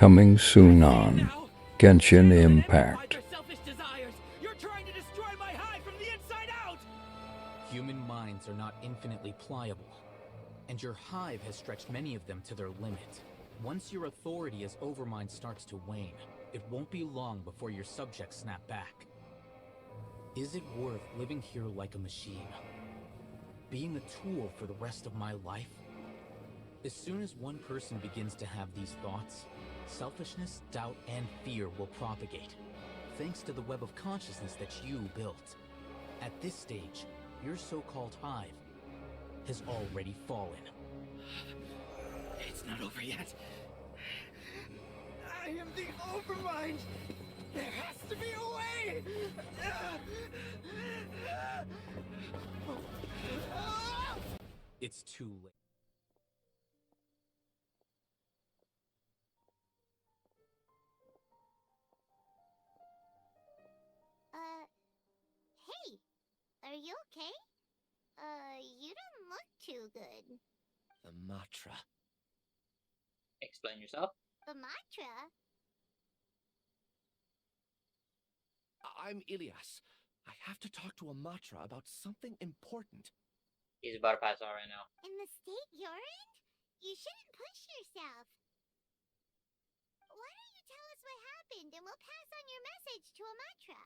Coming soon on Genshin Impact. Selfish desires. You're trying to destroy my hive from the inside out. Human minds are not infinitely pliable, and your hive has stretched many of them to their limit. Once your authority as Overmind starts to wane, it won't be long before your subjects snap back. Is it worth living here like a machine? Being a tool for the rest of my life? As soon as one person begins to have these thoughts, selfishness, doubt, and fear will propagate, thanks to the web of consciousness that you built. At this stage, your so-called hive has already fallen. It's not over yet. I am the Overmind. There has to be a way. It's too late. Hey, are you okay? You don't look too good. The mantra. Explain yourself. The mantra? I'm Ilias. I have to talk to a mantra about something important. He's about to pass out right now. In the state you're in? You shouldn't push yourself. Why don't you tell us what happened and we'll pass on your message to a mantra?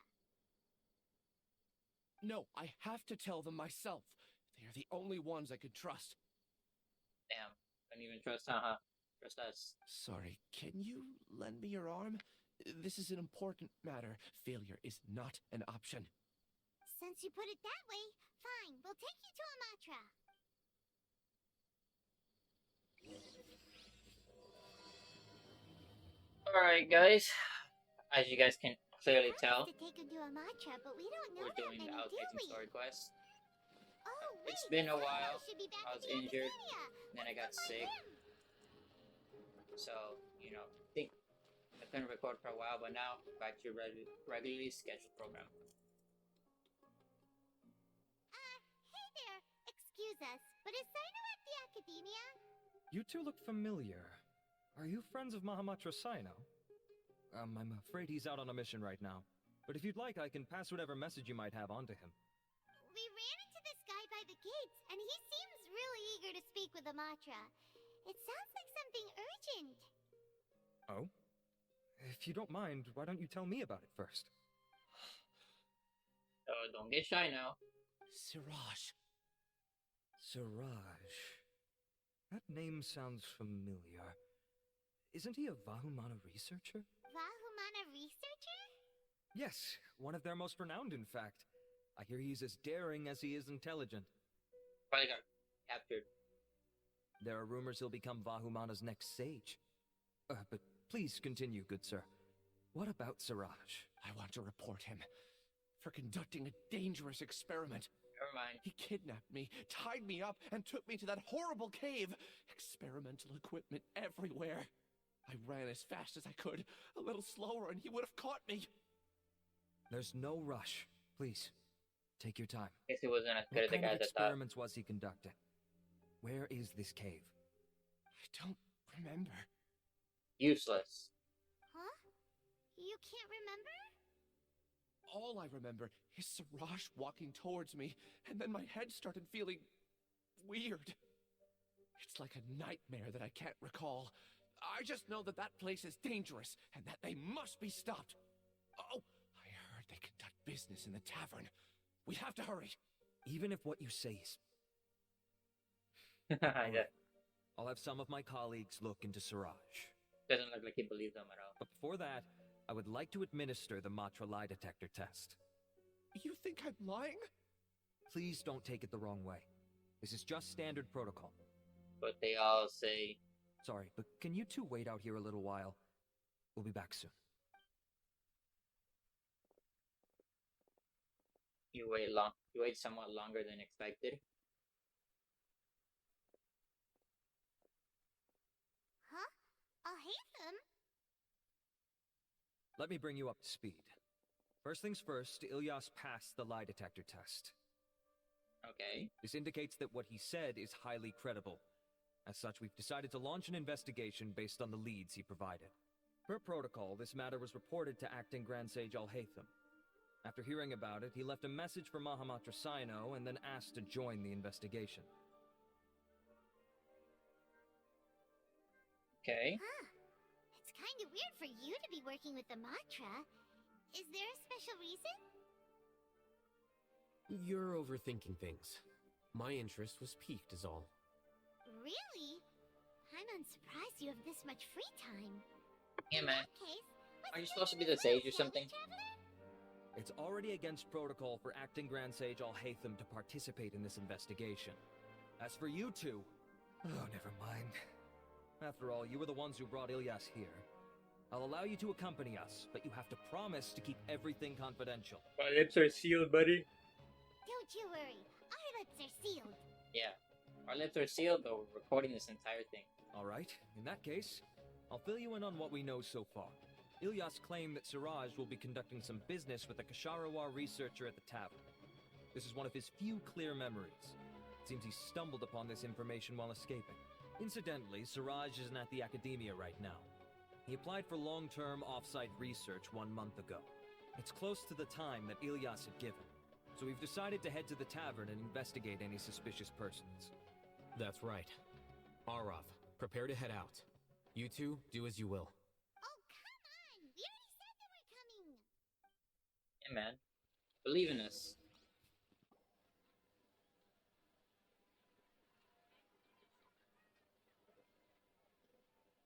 No, I have to tell them myself. They are the only ones I could trust. Damn. Don't even trust, huh? Trust us. Sorry, can you lend me your arm? This is an important matter. Failure is not an option. Since you put it that way, fine, we'll take you to a mantra. Alright, guys. As you guys can clearly tell, To take him to a mantra, but we don't know we're that doing many, the do Alhaitham we? story quest. Oh, It's wait, been a Silo while. should be back I was in the injured, academia. then I got What's up with sick. him? So, I think I couldn't record for a while, but now back to your regularly scheduled program. Hey there. Excuse us, but is Sino at the academia? You two look familiar. Are you friends of Mahamatra Sino? I'm afraid he's out on a mission right now. But if you'd like, I can pass whatever message you might have on to him. We ran into this guy by the gates, and he seems really eager to speak with the mantra. It sounds like something urgent. Oh? If you don't mind, why don't you tell me about it first? So don't get shy now. Siraj. Siraj. That name sounds familiar. Isn't he a Vahumana researcher? Vahumana researcher? Yes, one of their most renowned, in fact. I hear he's as daring as he is intelligent. Probably got captured. There are rumors he'll become Vahumana's next sage. But please continue, good sir. What about Siraj? I want to report him for conducting a dangerous experiment. Never mind. He kidnapped me, tied me up, and took me to that horrible cave. Experimental equipment everywhere. I ran as fast as I could, a little slower, and he would have caught me. There's no rush. Please, take your time. Guess he wasn't as good What as the kind of guys that thought. experiments was he conducting? Where is this cave? I don't remember. Useless. Huh? You can't remember? All I remember is Siraj walking towards me, and then my head started feeling weird. It's like a nightmare that I can't recall. I just know that that place is dangerous, and that they must be stopped. Oh, I heard they conduct business in the tavern. We have to hurry. Even if what you say is... Yeah. I'll have some of my colleagues look into Siraj. Doesn't look like he believes them at all. But before that, I would like to administer the Matra lie detector test. You think I'm lying? Please don't take it the wrong way. This is just standard protocol. But they all say, Sorry, but can you two wait out here a little while? We'll be back soon. you wait somewhat longer than expected. Huh? Alhaitham? Let me bring you up to speed. First things first, Ilyas passed the lie detector test. Okay. This indicates that what he said is highly credible. As such, we've decided to launch an investigation based on the leads he provided. Per protocol, this matter was reported to Acting Grand Sage Alhaitham. After hearing about it, he left a message for Mahamatra Sino and then asked to join the investigation. Okay. Huh. It's kind of weird for you to be working with the Matra. Is there a special reason? You're overthinking things. My interest was piqued is all. Really? I'm unsurprised you have this much free time. Yeah, In man. that case, what's Are you the supposed to name be of the sage or slowly something? traveler? It's already against protocol for Acting Grand Sage Alhaitham to participate in this investigation. As for you two... Oh, never mind. After all, you were the ones who brought Ilyas here. I'll allow you to accompany us, but you have to promise to keep everything confidential. My lips are sealed, buddy. Don't you worry. Our lips are sealed. Yeah. Our lips are sealed, but we're recording this entire thing. Alright, in that case, I'll fill you in on what we know so far. Ilyas claimed that Siraj will be conducting some business with a Kasharawar researcher at the tavern. This is one of his few clear memories. It seems he stumbled upon this information while escaping. Incidentally, Siraj isn't at the academia right now. He applied for long-term off-site research 1 month ago. It's close to the time that Ilyas had given, so we've decided to head to the tavern and investigate any suspicious persons. That's right. Arav, prepare to head out. You two, do as you will. Oh, come on! We already said that we're coming! Yeah, man. Believe in us.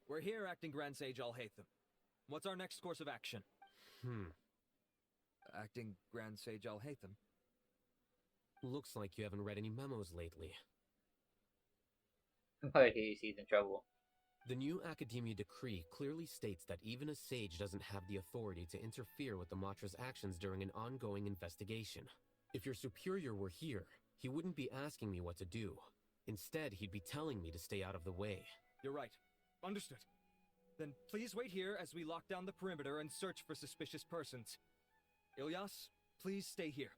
We're here, Acting Grand Sage Alhaitham. What's our next course of action? Acting Grand Sage Alhaitham? Looks like you haven't read any memos lately. But he's in trouble. The new Academia decree clearly states that even a sage doesn't have the authority to interfere with the Matra's actions during an ongoing investigation. If your superior were here, he wouldn't be asking me what to do. Instead, he'd be telling me to stay out of the way. You're right. Understood. Then please wait here as we lock down the perimeter and search for suspicious persons. Ilyas, please stay here.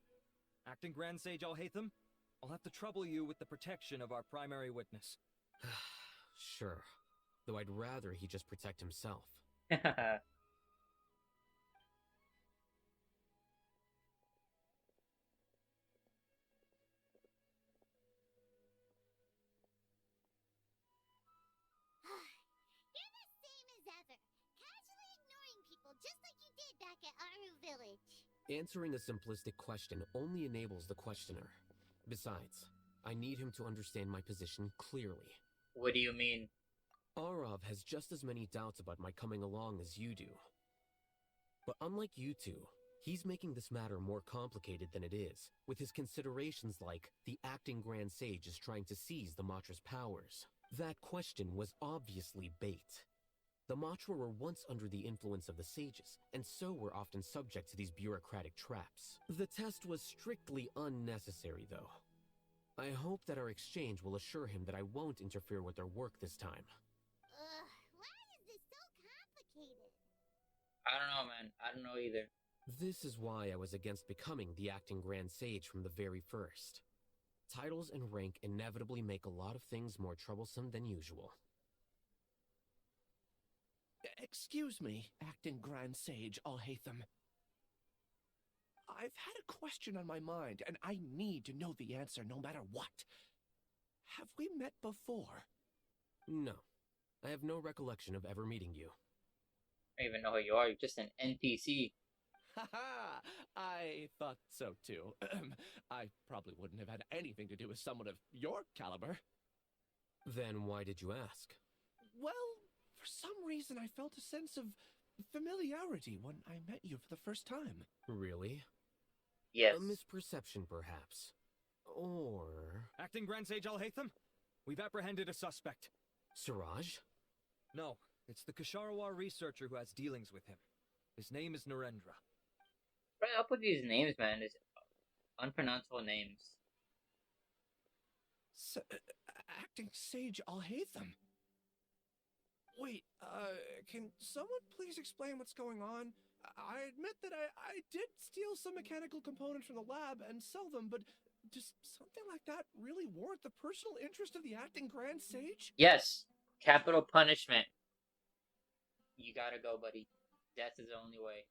Acting Grand Sage Alhaitham, I'll have to trouble you with the protection of our primary witness. Sure. Though I'd rather he just protect himself. You're the same as ever. Casually ignoring people just like you did back at Aru Village. Answering a simplistic question only enables the questioner. Besides, I need him to understand my position clearly. What do you mean? Arav has just as many doubts about my coming along as you do. But unlike you two, he's making this matter more complicated than it is, with his considerations like the acting Grand Sage is trying to seize the Matra's powers. That question was obviously bait. The Matra were once under the influence of the sages, and so were often subject to these bureaucratic traps. The test was strictly unnecessary, though. I hope that our exchange will assure him that I won't interfere with their work this time. Why is this so complicated? I don't know, man. I don't know either. This is why I was against becoming the acting Grand Sage from the very first. Titles and rank inevitably make a lot of things more troublesome than usual. Excuse me, Acting Grand Sage Alhaitham. I've had a question on my mind, and I need to know the answer no matter what. Have we met before? No. I have no recollection of ever meeting you. I don't even know who you are. You're just an NPC. Haha! I thought so too. I probably wouldn't have had anything to do with someone of your caliber. Then why did you ask? Well, for some reason I felt a sense of familiarity when I met you for the first time. Really? Yes. A misperception, perhaps. Or... Acting Grand Sage Alhaitham, we've apprehended a suspect. Siraj? No, it's the Kasharawar researcher who has dealings with him. His name is Narendra. Right up with these names, man. These unpronounceable names. Acting Sage Alhaitham. Wait, can someone please explain what's going on? I admit that I did steal some mechanical components from the lab and sell them, but does something like that really warrant the personal interest of the Acting Grand Sage? Yes. Capital punishment. You gotta go, buddy. Death is the only way.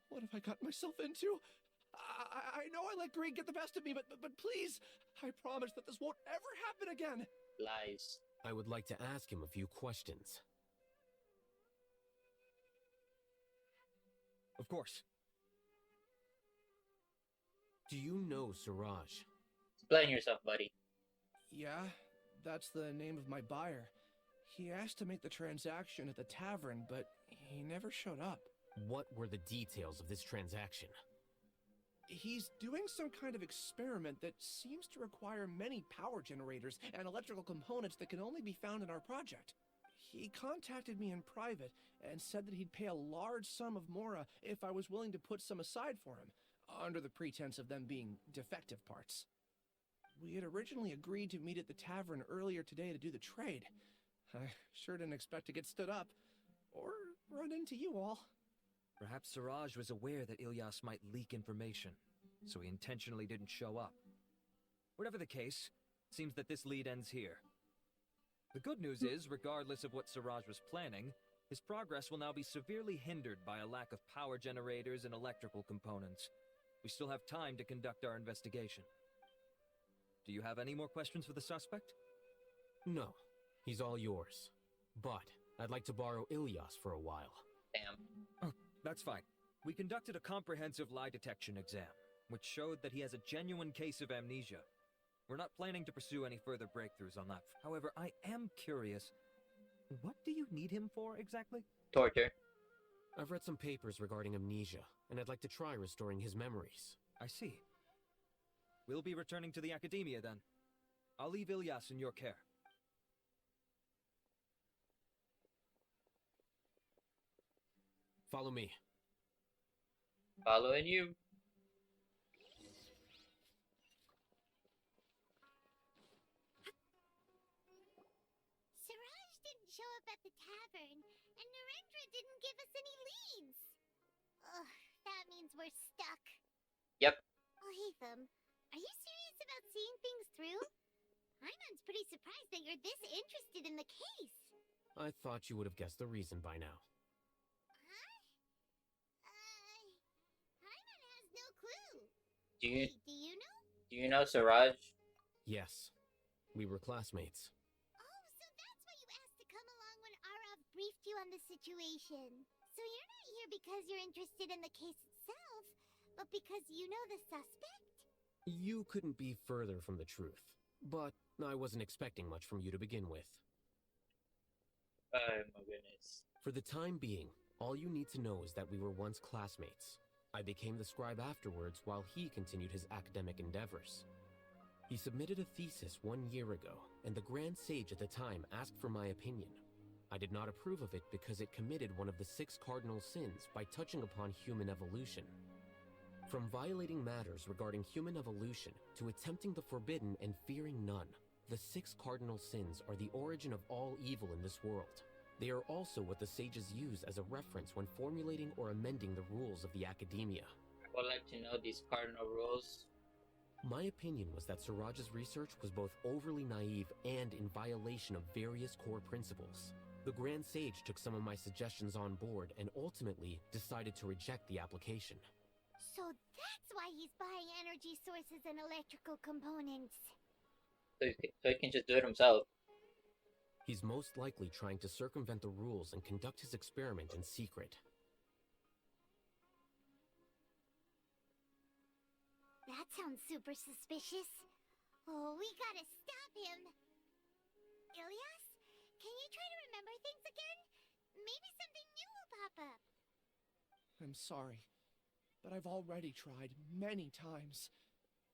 What have I gotten myself into? I know I let greed get the best of me, but please, I promise that this won't ever happen again. Lies. I would like to ask him a few questions. Of course. Do you know Siraj? Explain yourself, buddy. Yeah, that's the name of my buyer. He asked to make the transaction at the tavern, but he never showed up. What were the details of this transaction? He's doing some kind of experiment that seems to require many power generators and electrical components that can only be found in our project. He contacted me in private and said that he'd pay a large sum of Mora if I was willing to put some aside for him, under the pretense of them being defective parts. We had originally agreed to meet at the tavern earlier today to do the trade. I sure didn't expect to get stood up, or run into you all. Perhaps Siraj was aware that Ilyas might leak information, so he intentionally didn't show up. Whatever the case, it seems that this lead ends here. The good news is, regardless of what Siraj was planning, his progress will now be severely hindered by a lack of power generators and electrical components. We still have time to conduct our investigation. Do you have any more questions for the suspect? No, he's all yours. But I'd like to borrow Ilyas for a while. Damn. Oh, that's fine. We conducted a comprehensive lie detection exam, which showed that he has a genuine case of amnesia. We're not planning to pursue any further breakthroughs on that. However, I am curious, what do you need him for exactly? Torture. I've read some papers regarding amnesia, and I'd like to try restoring his memories. I see. We'll be returning to the academia then. I'll leave Ilyas in your care. Follow me. Following you. Siraj didn't show up at the tavern, and Narendra didn't give us any leads. Ugh, that means we're stuck. Yep. Alhaitham, are you serious about seeing things through? Iman's pretty surprised that you're this interested in the case. I thought you would have guessed the reason by now. Huh? Iman has no clue. Do you Hey, do you know? do you know Siraj? Yes, we were classmates. Oh, so that's why you asked to come along when Arav briefed you on the situation. So you're not here because you're interested in the case itself, but because you know the suspect? You couldn't be further from the truth, but I wasn't expecting much from you to begin with. Oh my goodness. For the time being, all you need to know is that we were once classmates. I became the scribe afterwards while he continued his academic endeavors. He submitted a thesis 1 year ago, and the Grand Sage at the time asked for my opinion. I did not approve of it because it committed one of the 6 cardinal sins by touching upon human evolution. From violating matters regarding human evolution to attempting the forbidden and fearing none, the 6 cardinal sins are the origin of all evil in this world. They are also what the sages use as a reference when formulating or amending the rules of the academia. I would like to know these cardinal rules. My opinion was that Siraj's research was both overly naive and in violation of various core principles. The Grand Sage took some of my suggestions on board and ultimately decided to reject the application. So that's why he's buying energy sources and electrical components. So he can just do it himself. He's most likely trying to circumvent the rules and conduct his experiment in secret. That sounds super suspicious. Oh, we gotta stop him. Ilyas, can you try to remember things again? Maybe something new will pop up. I'm sorry, but I've already tried many times.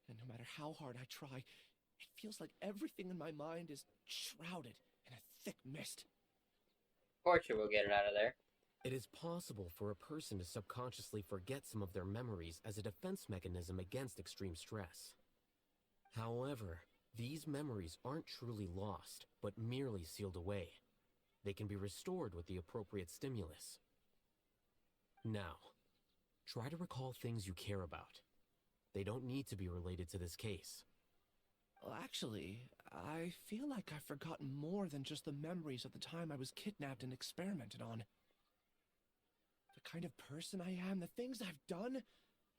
And no matter how hard I try, it feels like everything in my mind is shrouded in a thick mist. Torture will get it out of there. It is possible for a person to subconsciously forget some of their memories as a defense mechanism against extreme stress. However, these memories aren't truly lost, but merely sealed away. They can be restored with the appropriate stimulus. Now, try to recall things you care about. They don't need to be related to this case. Well, actually, I feel like I've forgotten more than just the memories of the time I was kidnapped and experimented on. The kind of person I am, the things I've done,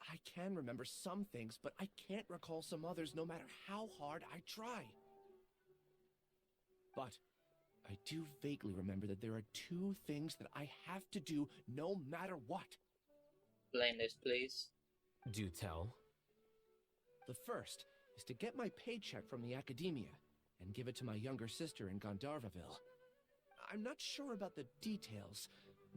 I can remember some things, but I can't recall some others no matter how hard I try. But I do vaguely remember that there are two things that I have to do no matter what. Explain this, please. Do tell. The first is to get my paycheck from the academia and give it to my younger sister in Gandharvaville. I'm not sure about the details,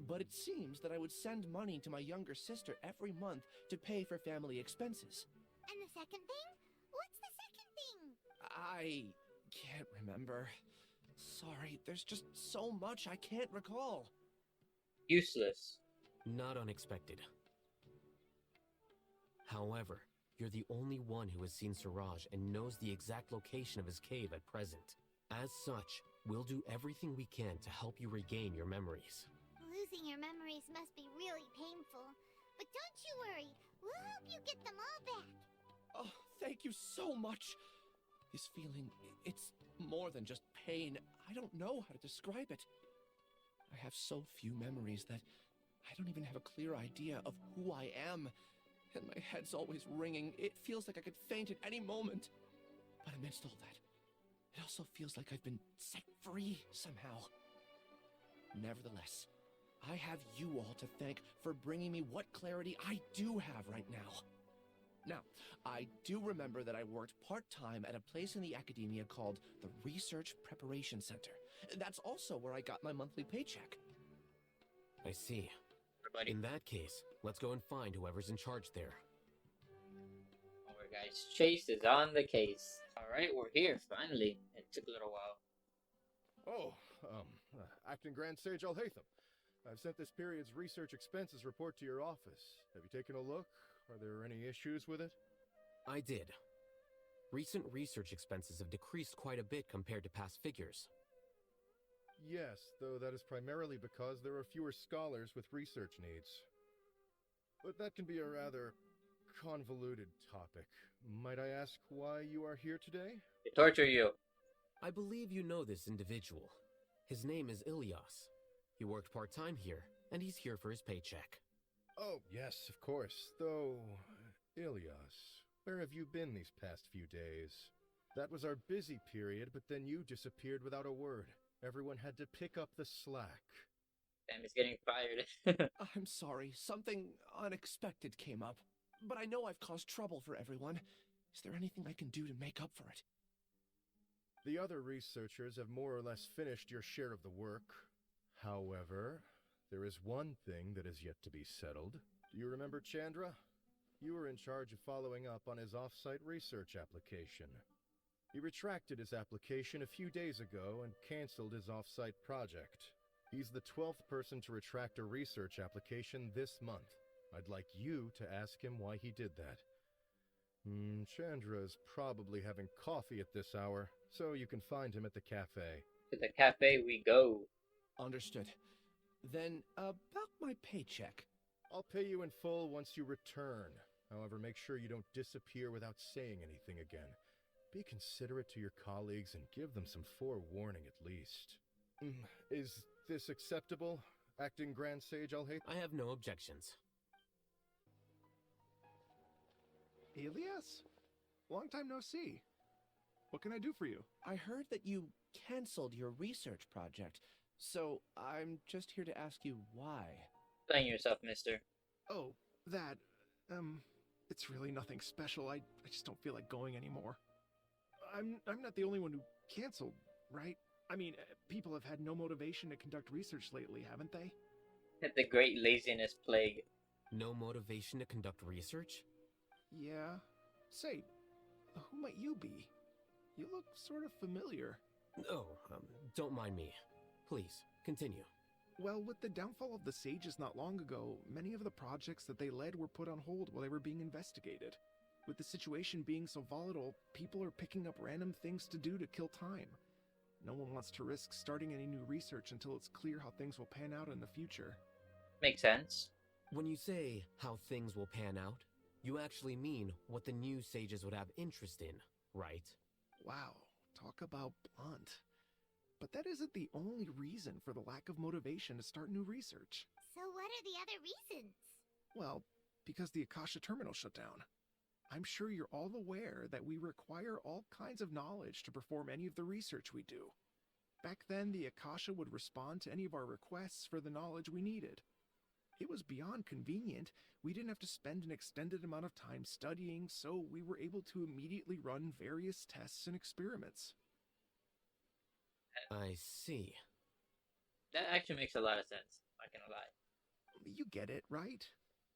but it seems that I would send money to my younger sister every month to pay for family expenses. And the second thing? What's the second thing? I can't remember. Sorry, there's just so much I can't recall. Useless. Not unexpected. However, you're the only one who has seen Siraj and knows the exact location of his cave at present. As such, we'll do everything we can to help you regain your memories. Losing your memories must be really painful. But don't you worry, we'll help you get them all back. Oh, thank you so much. This feeling, it's more than just pain. I don't know how to describe it. I have so few memories that I don't even have a clear idea of who I am. And my head's always ringing. It feels like I could faint at any moment. But amidst all that, it also feels like I've been set free somehow. Nevertheless, I have you all to thank for bringing me what clarity I do have right now. Now, I do remember that I worked part-time at a place in the academia called the Research Preparation Center. That's also where I got my monthly paycheck. I see. Everybody. In that case, let's go and find whoever's in charge there. Alright, guys. Chase is on the case. Alright, we're here, finally. It took a little while. Oh, Acting Grand Sage Alhaitham. I've sent this period's research expenses report to your office. Have you taken a look? Are there any issues with it? I did. Recent research expenses have decreased quite a bit compared to past figures. Yes, though that is primarily because there are fewer scholars with research needs. But that can be a rather convoluted topic. Might I ask why you are here today? They torture you. I believe you know this individual. His name is Ilyas. He worked part-time here, and he's here for his paycheck. Oh, yes, of course. Though, Ilyas, where have you been these past few days? That was our busy period, but then you disappeared without a word. Everyone had to pick up the slack. Damn, he's getting fired. I'm sorry, something unexpected came up. But I know I've caused trouble for everyone. Is there anything I can do to make up for it? The other researchers have more or less finished your share of the work. However, there is one thing that is yet to be settled. Do you remember Chandra? You were in charge of following up on his off-site research application. He retracted his application a few days ago and canceled his off-site project. He's the 12th person to retract a research application this month. I'd like you to ask him why he did that. Chandra's probably having coffee at this hour, so you can find him at the cafe. To the cafe we go. Understood. Then, about my paycheck. I'll pay you in full once you return. However, make sure you don't disappear without saying anything again. Be considerate to your colleagues and give them some forewarning at least. Is this acceptable, Acting Grand Sage Alhaitham? I have no objections. Ilyas? Long time no see. What can I do for you? I heard that you canceled your research project, so I'm just here to ask you why. Explain yourself, mister. Oh, that, it's really nothing special. I just don't feel like going anymore. I'm not the only one who canceled, right? I mean, people have had no motivation to conduct research lately, haven't they? The great laziness plague. No motivation to conduct research? Yeah. Say, who might you be? You look sort of familiar. Oh, don't mind me. Please, continue. Well, with the downfall of the Sages not long ago, many of the projects that they led were put on hold while they were being investigated. With the situation being so volatile, people are picking up random things to do to kill time. No one wants to risk starting any new research until it's clear how things will pan out in the future. Makes sense. When you say how things will pan out, you actually mean what the new sages would have interest in, right? Wow, Talk about blunt. But that isn't the only reason for the lack of motivation to start new research. So what are the other reasons? Well, because the Akasha terminal shut down. I'm sure you're all aware that we require all kinds of knowledge to perform any of the research we do. Back then, the Akasha would respond to any of our requests for the knowledge we needed. It was beyond convenient. We didn't have to spend an extended amount of time studying, so we were able to immediately run various tests and experiments. I see. That actually makes a lot of sense. Not gonna lie. You get it, right?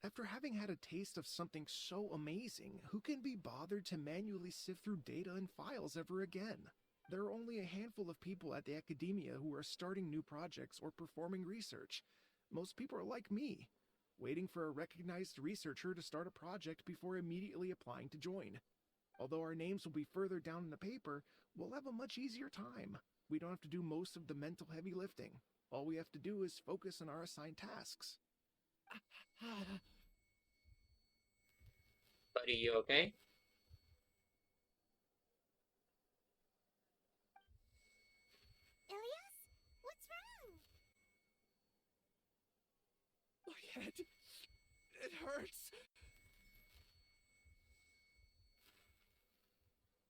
After having had a taste of something so amazing, who can be bothered to manually sift through data and files ever again? There are only a handful of people at the academia who are starting new projects or performing research. Most people are like me, waiting for a recognized researcher to start a project before immediately applying to join. Although our names will be further down in the paper, we'll have a much easier time. We don't have to do most of the mental heavy lifting. All we have to do is focus on our assigned tasks. Buddy, you okay? Ilias? What's wrong? My head. It hurts.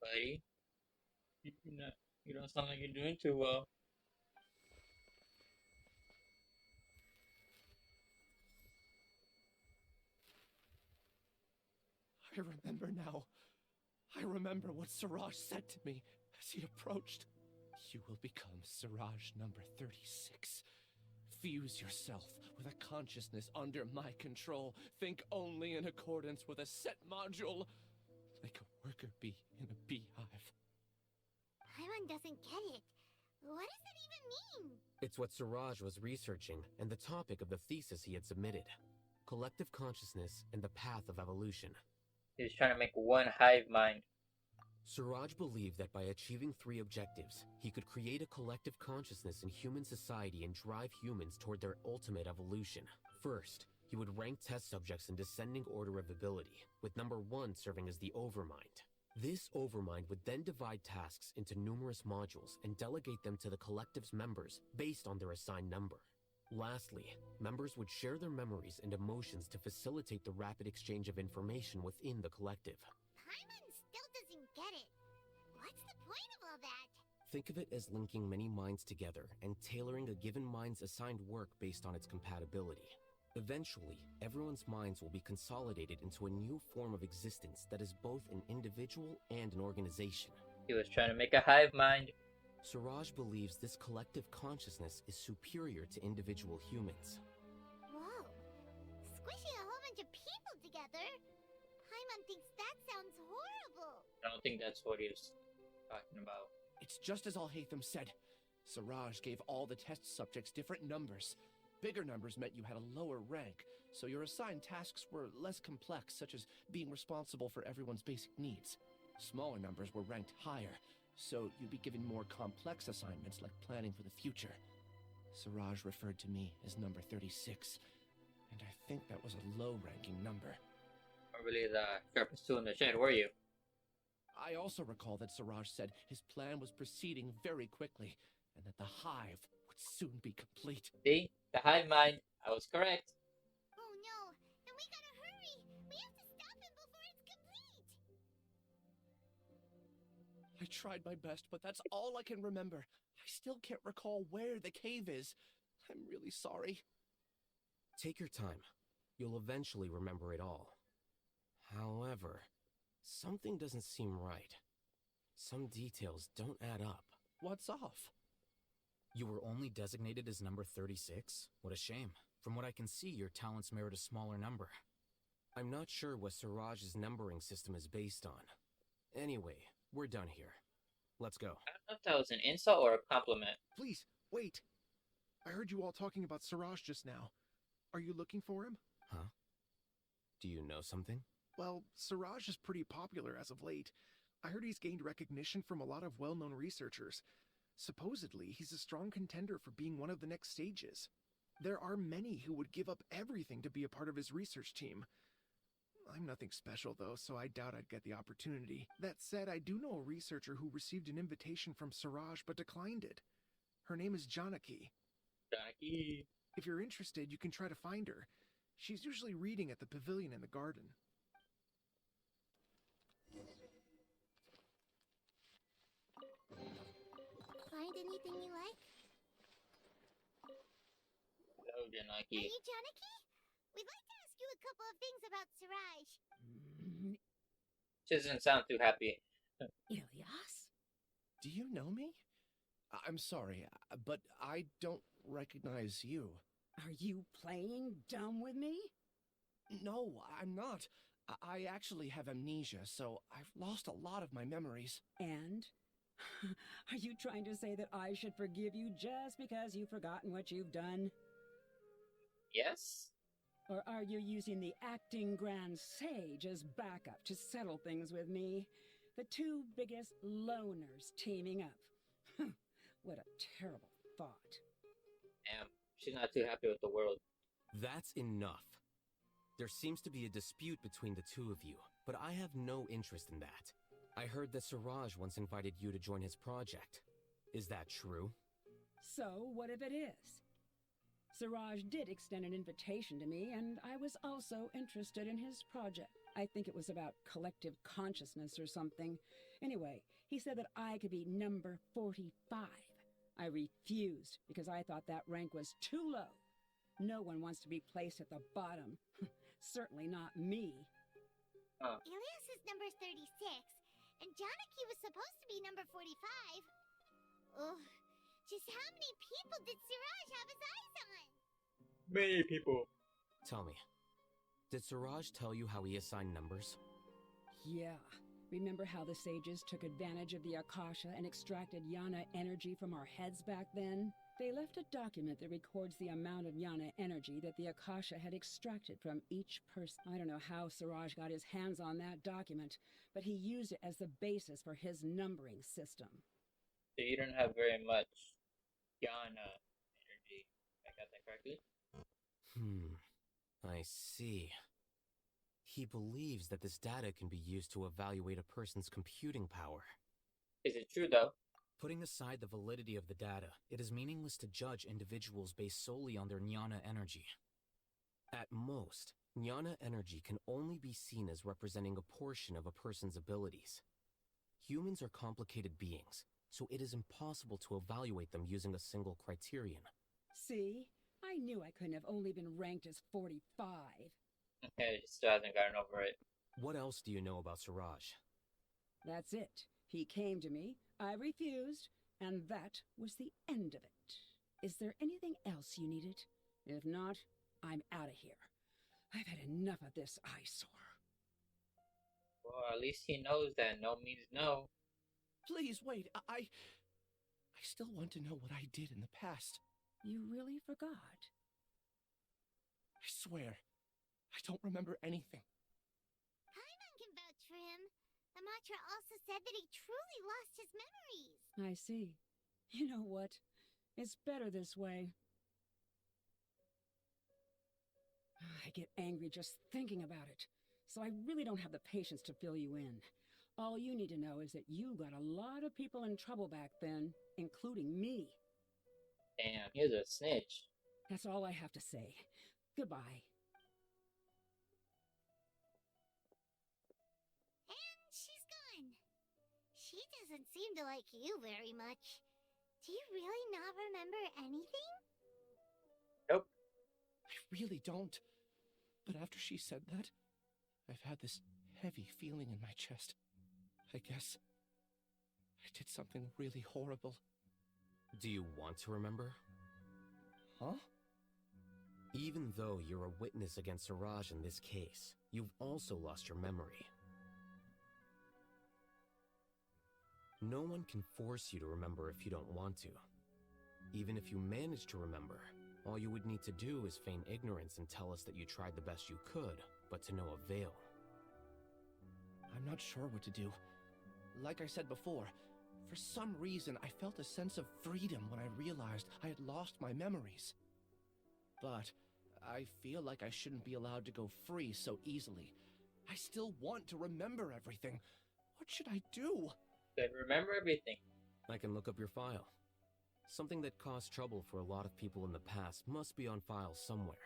Buddy? You don't sound like you're doing too well. I remember now. I remember what Siraj said to me as he approached. You will become Siraj number 36. Fuse yourself with a consciousness under my control. Think only in accordance with a set module. Like a worker bee in a beehive. Paimon doesn't get it. What does that even mean? It's what Siraj was researching and the topic of the thesis he had submitted. Collective consciousness and the path of evolution. He's trying to make one hive mind. Siraj believed that by achieving 3 objectives, he could create a collective consciousness in human society and drive humans toward their ultimate evolution. First, he would rank test subjects in descending order of ability, with number 1 serving as the overmind. This overmind would then divide tasks into numerous modules and delegate them to the collective's members based on their assigned number. Lastly, members would share their memories and emotions to facilitate the rapid exchange of information within the collective. Paimon still doesn't get it. What's the point of all that? Think of it as linking many minds together and tailoring a given mind's assigned work based on its compatibility. Eventually, everyone's minds will be consolidated into a new form of existence that is both an individual and an organization. He was trying to make a hive mind. Siraj believes this collective consciousness is superior to individual humans. Whoa. Squishing a whole bunch of people together? Paimon thinks that sounds horrible. I don't think that's what he was talking about. It's just as Alhaitham said. Siraj gave all the test subjects different numbers. Bigger numbers meant you had a lower rank, so your assigned tasks were less complex, such as being responsible for everyone's basic needs. Smaller numbers were ranked higher, so you'd be given more complex assignments like planning for the future. Siraj referred to me as number 36, and I think that was a low-ranking number. Not really the sharpest tool in the shed, were you? I also recall that Siraj said his plan was proceeding very quickly, and that the hive would soon be complete. See? The hive mind. I was correct. Oh no, then we gotta hurry. We have to stop him before it's complete. I tried my best, but that's all I can remember. I still can't recall where the cave is. I'm really sorry. Take your time. You'll eventually remember it all. However, something doesn't seem right. Some details don't add up. What's off? You were only designated as number 36? What a shame. From what I can see, your talents merit a smaller number. I'm not sure what Siraj's numbering system is based on. Anyway, we're done here. Let's go. I don't know if that was an insult or a compliment. Please, wait. I heard you all talking about Siraj just now. Are you looking for him? Huh? Do you know something? Well, Siraj is pretty popular as of late. I heard he's gained recognition from a lot of well-known researchers. Supposedly, he's a strong contender for being one of the next sages. There are many who would give up everything to be a part of his research team. I'm nothing special, though, so I doubt I'd get the opportunity. That said, I do know a researcher who received an invitation from Siraj but declined it. Her name is Janaki. Janaki. If you're interested, you can try to find her. She's usually reading at the pavilion in the garden. Find anything you like? Hello, Are Janaki. you Janaki? We'd like to ask you a couple of things about Siraj. She doesn't sound too happy. Ilias? Do you know me? I'm sorry, but I don't recognize you. Are you playing dumb with me? No, I'm not. I actually have amnesia, so I've lost a lot of my memories. And? Are you trying to say that I should forgive you just because you've forgotten what you've done? Yes? Or are you using the acting grand sage as backup to settle things with me? The two biggest loners teaming up. What a terrible thought. Damn. She's not too happy with the world. That's enough. There seems to be a dispute between the two of you, but I have no interest in that. I heard that Siraj once invited you to join his project. Is that true? So, what if it is? Siraj did extend an invitation to me, and I was also interested in his project. I think it was about collective consciousness or something. Anyway, he said that I could be number 45. I refused because I thought that rank was too low. No one wants to be placed at the bottom. Certainly not me. Ilias is number 36, and Janaki was supposed to be number 45. Ugh, just how many people did Siraj have his eyes on? Many people. Tell me, did Siraj tell you how he assigned numbers? Yeah. Remember how the sages took advantage of the Akasha and extracted Yana energy from our heads back then? They left a document that records the amount of Yana energy that the Akasha had extracted from each person. I don't know how Siraj got his hands on that document, but he used it as the basis for his numbering system. So you don't have very much Yana energy. I got that correctly? I see. He believes that this data can be used to evaluate a person's computing power. Is it true though? Putting aside the validity of the data, it is meaningless to judge individuals based solely on their jnana energy. At most, jnana energy can only be seen as representing a portion of a person's abilities. Humans are complicated beings, so it is impossible to evaluate them using a single criterion. See? I knew I couldn't have only been ranked as 45. Okay, she still hasn't gotten over it. What else do you know about Siraj? That's it. He came to me, I refused, and that was the end of it. Is there anything else you needed? If not, I'm out of here. I've had enough of this eyesore. Well, at least he knows that no means no. Please wait. I still want to know what I did in the past. You really forgot? I swear, I don't remember anything. Paimon can vouch for him. Amatra also said that he truly lost his memories. I see. You know what? It's better this way. I get angry just thinking about it, so I really don't have the patience to fill you in. All you need to know is that you got a lot of people in trouble back then, including me. Damn, he's a snitch. That's all I have to say. Goodbye. And she's gone. She doesn't seem to like you very much. Do you really not remember anything? Nope. I really don't. But after she said that, I've had this heavy feeling in my chest. I guess I did something really horrible. Do you want to remember? Huh? Even though you're a witness against Siraj in this case, you've also lost your memory. No one can force you to remember if you don't want to. Even if you manage to remember, all you would need to do is feign ignorance and tell us that you tried the best you could, but to no avail. I'm not sure what to do. Like I said before, for some reason I felt a sense of freedom when I realized I had lost my memories. But I feel like I shouldn't be allowed to go free so easily. I still want to remember everything. What should I do? Good, remember everything. I can look up your file. Something that caused trouble for a lot of people in the past must be on file somewhere.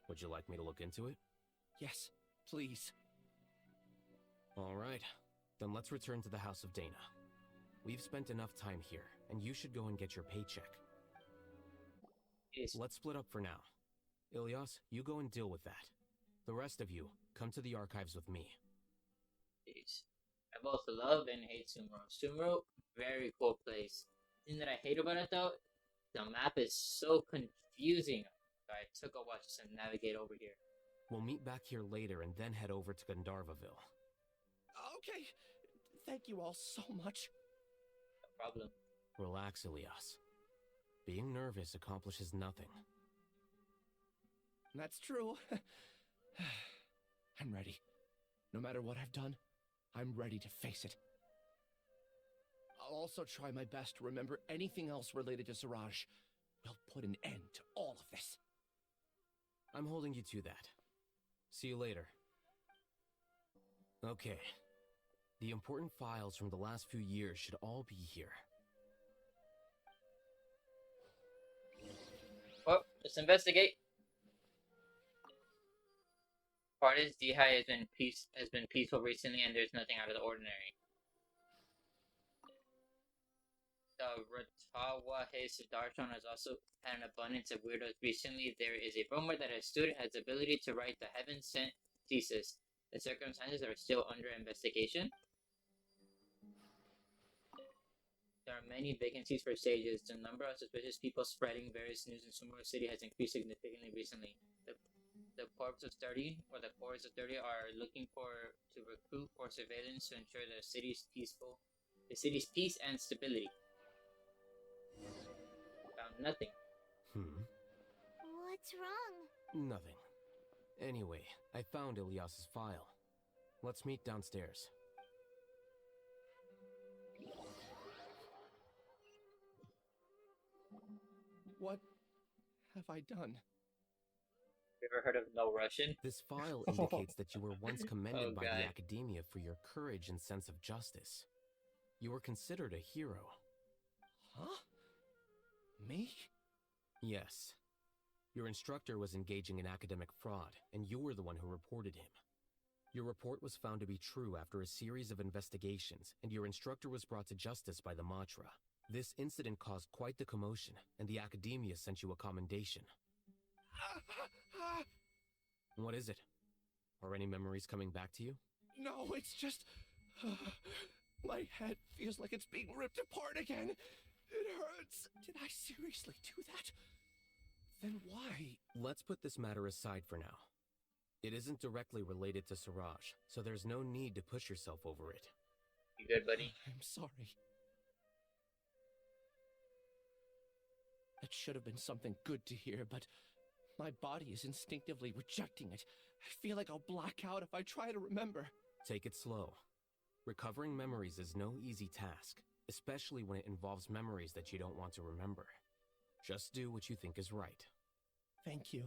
Would you like me to look into it? Yes, please. All right. Then let's return to the House of Dana. We've spent enough time here, and you should go and get your paycheck. Jeez. Let's split up for now. Ilyas, you go and deal with that. The rest of you, come to the archives with me. Jeez. I both love and hate Sumro. Sumro, very cool place. The thing that I hate about it though, the map is so confusing. I took a while just to navigate over here. We'll meet back here later and then head over to Gandharvaville. Okay. Thank you all so much. No problem. Relax, Ilyas. Being nervous accomplishes nothing. That's true. I'm ready. No matter what I've done, I'm ready to face it. I'll also try my best to remember anything else related to Siraj. We'll put an end to all of this. I'm holding you to that. See you later. Okay. The important files from the last few years should all be here. Well, let's investigate. Part is Dihai has been peaceful recently, and there's nothing out of the ordinary. The Ratawa Siddharthon has also had an abundance of weirdos recently. There is a rumor that a student has the ability to write the heaven-sent thesis. The circumstances are still under investigation. There are many vacancies for sages. The number of suspicious people spreading various news in Sumeru City has increased significantly recently. The Corps of 30 are looking to recruit for surveillance to ensure the city's peace and stability. Found nothing. What's wrong? Nothing. Anyway, I found Ilyas's file. Let's meet downstairs. What have I done? You ever heard of No Russian? This file indicates that you were once commended by God. the Academia for your courage and sense of justice. You were considered a hero. Huh? Me? Yes. Your instructor was engaging in academic fraud, and you were the one who reported him. Your report was found to be true after a series of investigations, and your instructor was brought to justice by the Matra. This incident caused quite the commotion, and the Academia sent you a commendation. What is it? Are any memories coming back to you? No, it's just... my head feels like it's being ripped apart again. It hurts. Did I seriously do that? Then why? Let's put this matter aside for now. It isn't directly related to Siraj, so there's no need to push yourself over it. You good, buddy? I'm sorry. That should have been something good to hear, but my body is instinctively rejecting it. I feel like I'll black out if I try to remember. Take it slow. Recovering memories is no easy task, especially when it involves memories that you don't want to remember. Just do what you think is right. Thank you.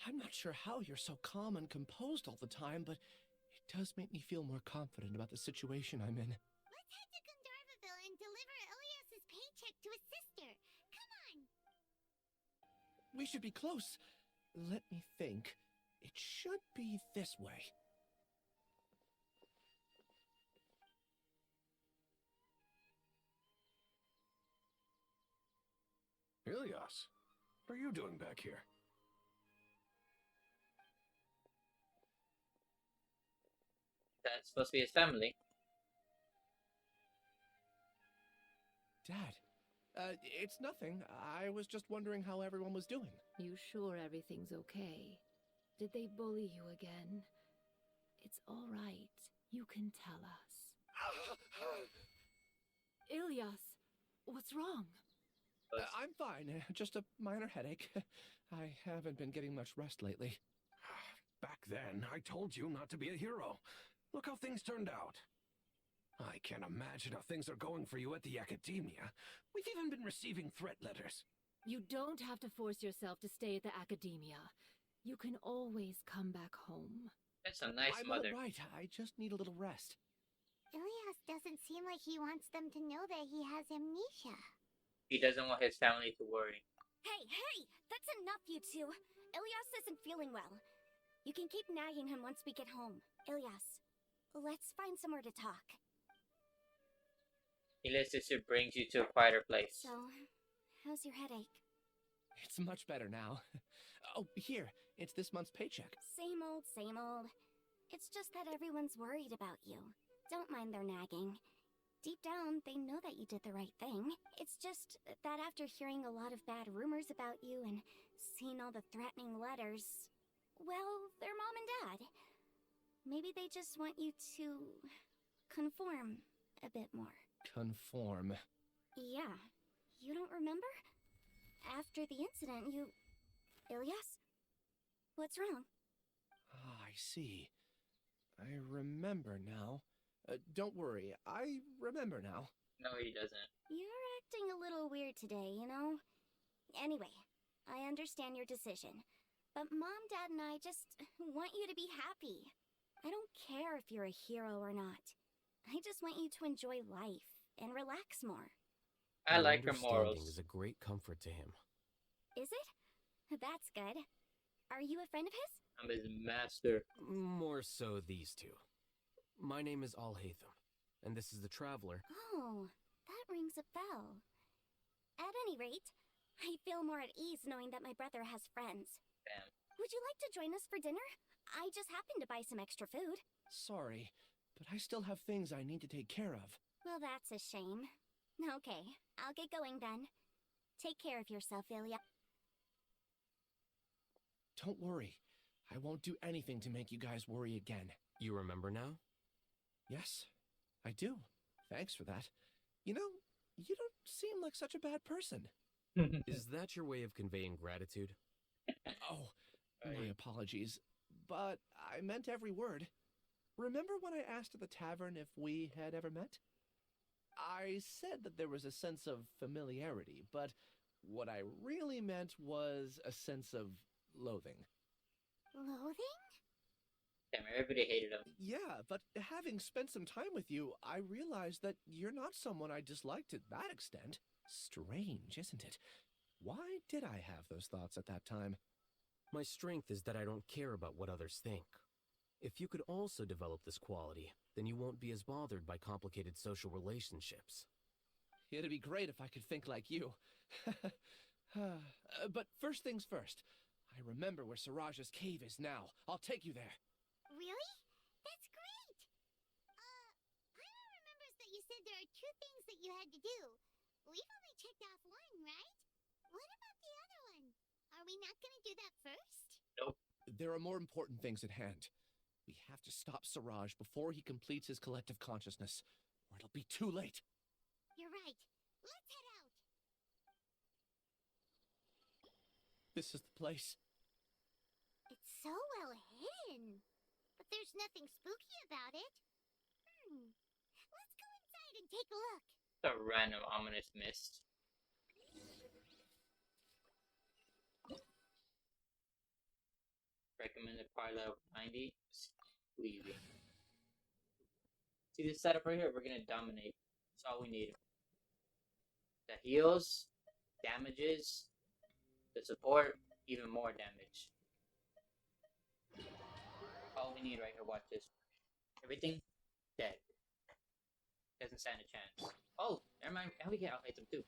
I'm not sure how you're so calm and composed all the time, but it does make me feel more confident about the situation I'm in. Let's head to Gandharvaville and deliver Ilyas's paycheck to his sister. Come on! We should be close. Let me think. It should be this way. Ilyas, what are you doing back here? That's supposed to be his family. Dad, it's nothing. I was just wondering how everyone was doing. You sure everything's okay? Did they bully you again? It's all right. You can tell us. Ilyas, what's wrong? I'm fine. Just a minor headache. I haven't been getting much rest lately. Back then, I told you not to be a hero. Look how things turned out. I can't imagine how things are going for you at the Academia. We've even been receiving threat letters. You don't have to force yourself to stay at the Academia. You can always come back home. That's a nice I'm mother. alright, I just need a little rest. Ilias doesn't seem like he wants them to know that he has amnesia. He doesn't want his family to worry. Hey! That's enough, you two! Ilias isn't feeling well. You can keep nagging him once we get home. Ilias, let's find somewhere to talk. Ilias' sister brings you to a quieter place. So, how's your headache? It's much better now. Oh, here, it's this month's paycheck. Same old, same old. It's just that everyone's worried about you. Don't mind their nagging. Deep down, they know that you did the right thing. It's just that after hearing a lot of bad rumors about you and seeing all the threatening letters, well, they're mom and dad. Maybe they just want you to conform a bit more. Conform. Yeah. You don't remember? After the incident, you... Ilias? What's wrong? Ah, I see. I remember now. Don't worry, I remember now. No, he doesn't. You're acting a little weird today, you know? Anyway, I understand your decision. But Mom, Dad, and I just want you to be happy. I don't care if you're a hero or not. I just want you to enjoy life and relax more. I Your like her understanding morals. is a great comfort to him. Is it? That's good. Are you a friend of his? I'm his master. More so these two. My name is Alhaitham, and this is the Traveler. Oh, that rings a bell. At any rate, I feel more at ease knowing that my brother has friends. Bam. Would you like to join us for dinner? I just happened to buy some extra food. Sorry, but I still have things I need to take care of. Well, that's a shame. Okay, I'll get going then. Take care of yourself, Ilya. Don't worry. I won't do anything to make you guys worry again. You remember now? Yes, I do. Thanks for that. You know, you don't seem like such a bad person. Is that your way of conveying gratitude? Oh, my apologies. But I meant every word. Remember when I asked at the tavern if we had ever met? I said that there was a sense of familiarity, but what I really meant was a sense of loathing. Loathing? Damn, everybody hated him. Yeah, but having spent some time with you, I realized that you're not someone I disliked to that extent. Strange, isn't it? Why did I have those thoughts at that time? My strength is that I don't care about what others think. If you could also develop this quality, then you won't be as bothered by complicated social relationships. It'd be great if I could think like you. But first things first. I remember where Siraj's cave is now. I'll take you there. Really? That's great! Paimon remembers that you said there are 2 things that you had to do. We've only checked off 1, right? What about the other one? Are we not gonna do that first? Nope. There are more important things at hand. We have to stop Siraj before he completes his collective consciousness, or it'll be too late. You're right. Let's head out! This is the place. It's so well hidden. But there's nothing spooky about it. Let's go inside and take a look. The random ominous mist. Recommended parlor of 90. Squeezing. See this setup right here? We're gonna dominate. That's all we need. The heals, damages, the support, even more damage. All we need right here. Watch this. Everything dead. Doesn't stand a chance. Oh, never mind. And we can Alhaitham too.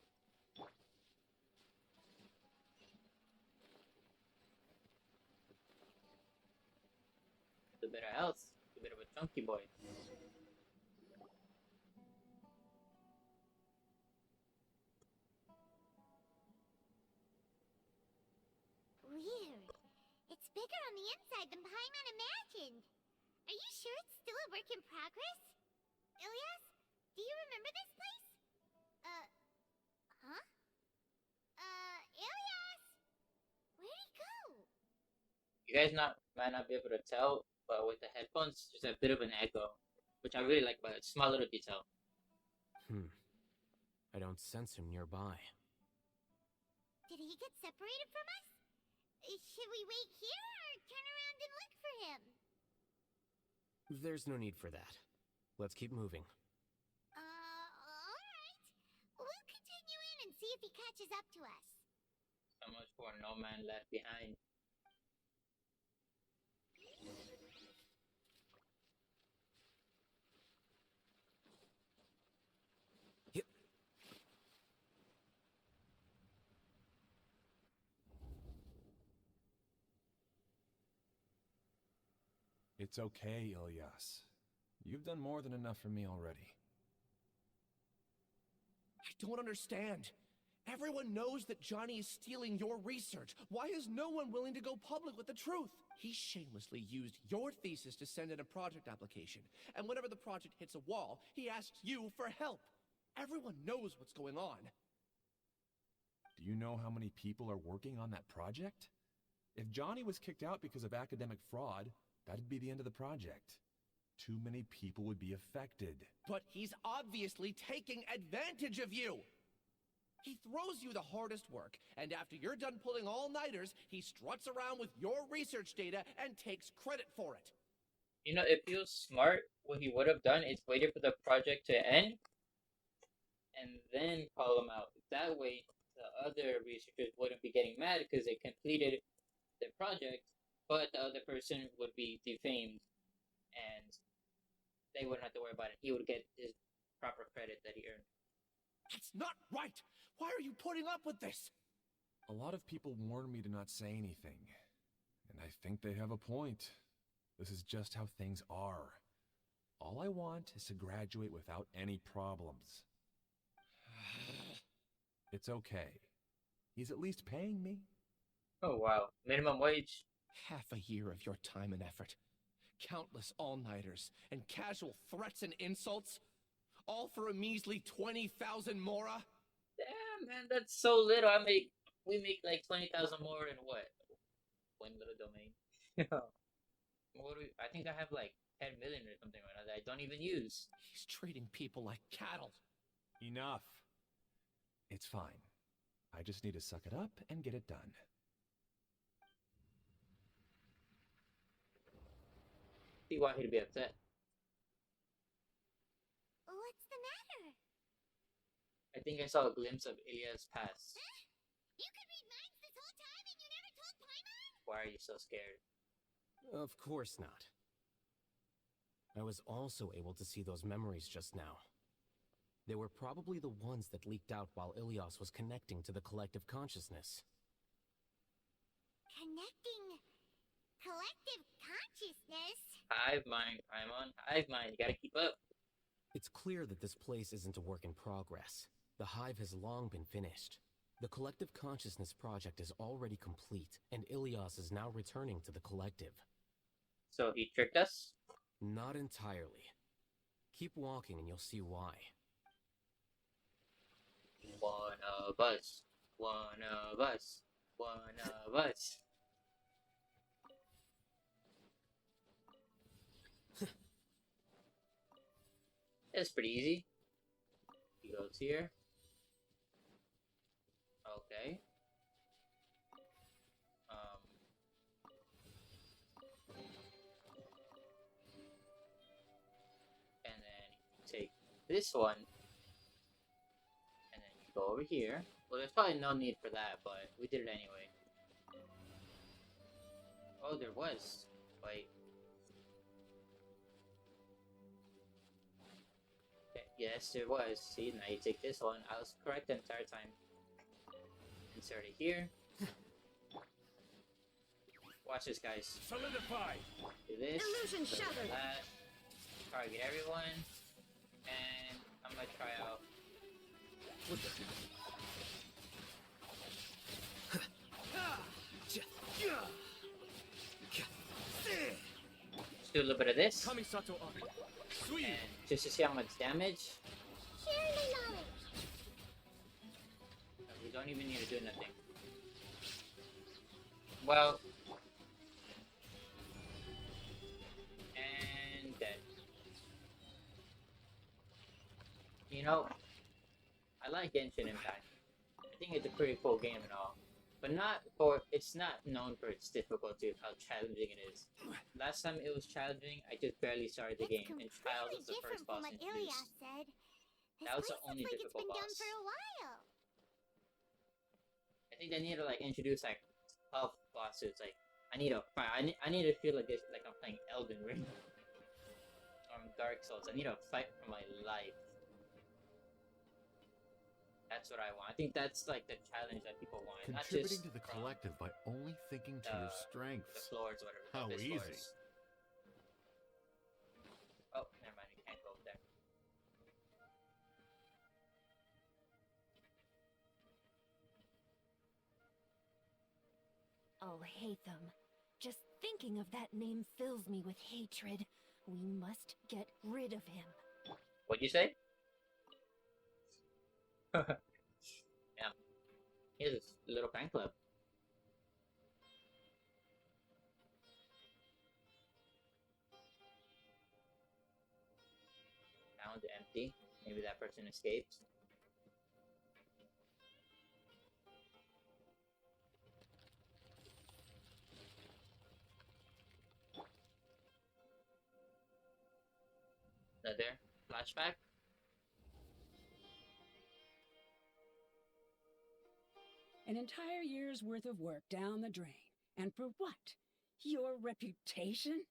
A bit of health. A bit of a chunky boy. Weird. It's bigger on the inside than Paimon imagined. Are you sure it's still a work in progress? Ilias, do you remember this place? Huh? Ilias! Where'd he go? You guys might not be able to tell, but with the headphones, there's a bit of an echo, which I really like, but it's a small little detail. I don't sense him nearby. Did he get separated from us? Should we wait here or around and look for him. There's no need for that. Let's keep moving. Alright. We'll continue in and see if he catches up to us. So much for No Man Left Behind. It's okay, Ilyas. You've done more than enough for me already. I don't understand. Everyone knows that Johnny is stealing your research. Why is no one willing to go public with the truth? He shamelessly used your thesis to send in a project application. And whenever the project hits a wall, he asks you for help. Everyone knows what's going on. Do you know how many people are working on that project? If Johnny was kicked out because of academic fraud, that'd be the end of the project. Too many people would be affected. But he's obviously taking advantage of you! He throws you the hardest work, and after you're done pulling all-nighters, he struts around with your research data and takes credit for it. You know, if he was smart, what he would have done is waited for the project to end and then call him out. That way, the other researchers wouldn't be getting mad because they completed the project, but the other person would be defamed and they wouldn't have to worry about it. He would get his proper credit that he earned. That's not right! Why are you putting up with this? A lot of people warn me to not say anything, and I think they have a point. This is just how things are. All I want is to graduate without any problems. It's okay. He's at least paying me. Oh wow, minimum wage. Half a year of your time and effort. Countless all-nighters and casual threats and insults. All for a measly 20,000 mora? Damn, man, that's so little. We make like 20,000 more in what? One little domain. I think I have like 10 million or something right now that I don't even use. He's treating people like cattle. Enough. It's fine. I just need to suck it up and get it done. See why he'd be upset. What's the matter? I think I saw a glimpse of Ilya's past. Huh? You could read minds this whole time and you never told Paimon? Why are you so scared? Of course not. I was also able to see those memories just now. They were probably the ones that leaked out while Ilyas was connecting to the collective consciousness. Connecting collective consciousness? Hive mind, Paimon. Hive mind, you gotta keep up. It's clear that this place isn't a work in progress. The Hive has long been finished. The collective consciousness project is already complete, and Ilyas is now returning to the collective. So he tricked us? Not entirely. Keep walking and you'll see why. One of us. One of us. One of us. That's pretty easy. He goes here. Okay. And then you take this one. And then you go over here. Well, there's probably no need for that, but we did it anyway. Oh, there was. Wait. Yes, there was. See, now you take this one. I was correct the entire time. Insert it here. Watch this, guys. Solidify. Do this. Illusion shattered. That. Target everyone. And I'm gonna try out. Let's do a little bit of this. And just to see how much damage. Share the knowledge. We don't even need to do nothing. Well. And dead. You know, I like Genshin Impact. I think it's a pretty cool game and all. but not for it's not known for its difficulty of how challenging it is. Last time it was challenging, I just barely started the game, and Child was the first From boss what Ilias introduced. said. This That was place the only looks like it's difficult been down boss. for a while. I think they need to like introduce like tough bosses. Like I need to feel like this like I'm playing Elden Ring or Dark Souls. I need to fight for my life. That's what I want. I think that's like the challenge that people want. Not Contributing just to the from collective by only thinking to your the strengths. floors, whatever. How Abyss easy. Floors. Oh, never mind. We can't go there. Alhaitham. Just thinking of that name fills me with hatred. We must get rid of him. What'd you say? Yeah. He has a little fan club. Found empty. Maybe that person escaped. Another flashback. An entire year's worth of work down the drain. And for what? Your reputation?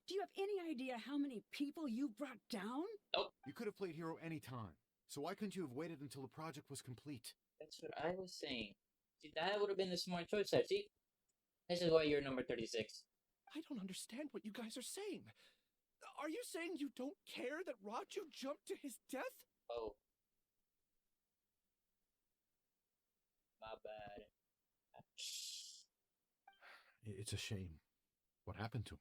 Do you have any idea how many people you brought down? Nope. You could have played hero any time. So why couldn't you have waited until the project was complete? That's what I was saying. See, that would have been the smart choice there. See? This is why you're number 36. I don't understand what you guys are saying. Are you saying you don't care that Raju jumped to his death? Oh. My bad. It's a shame. What happened to him?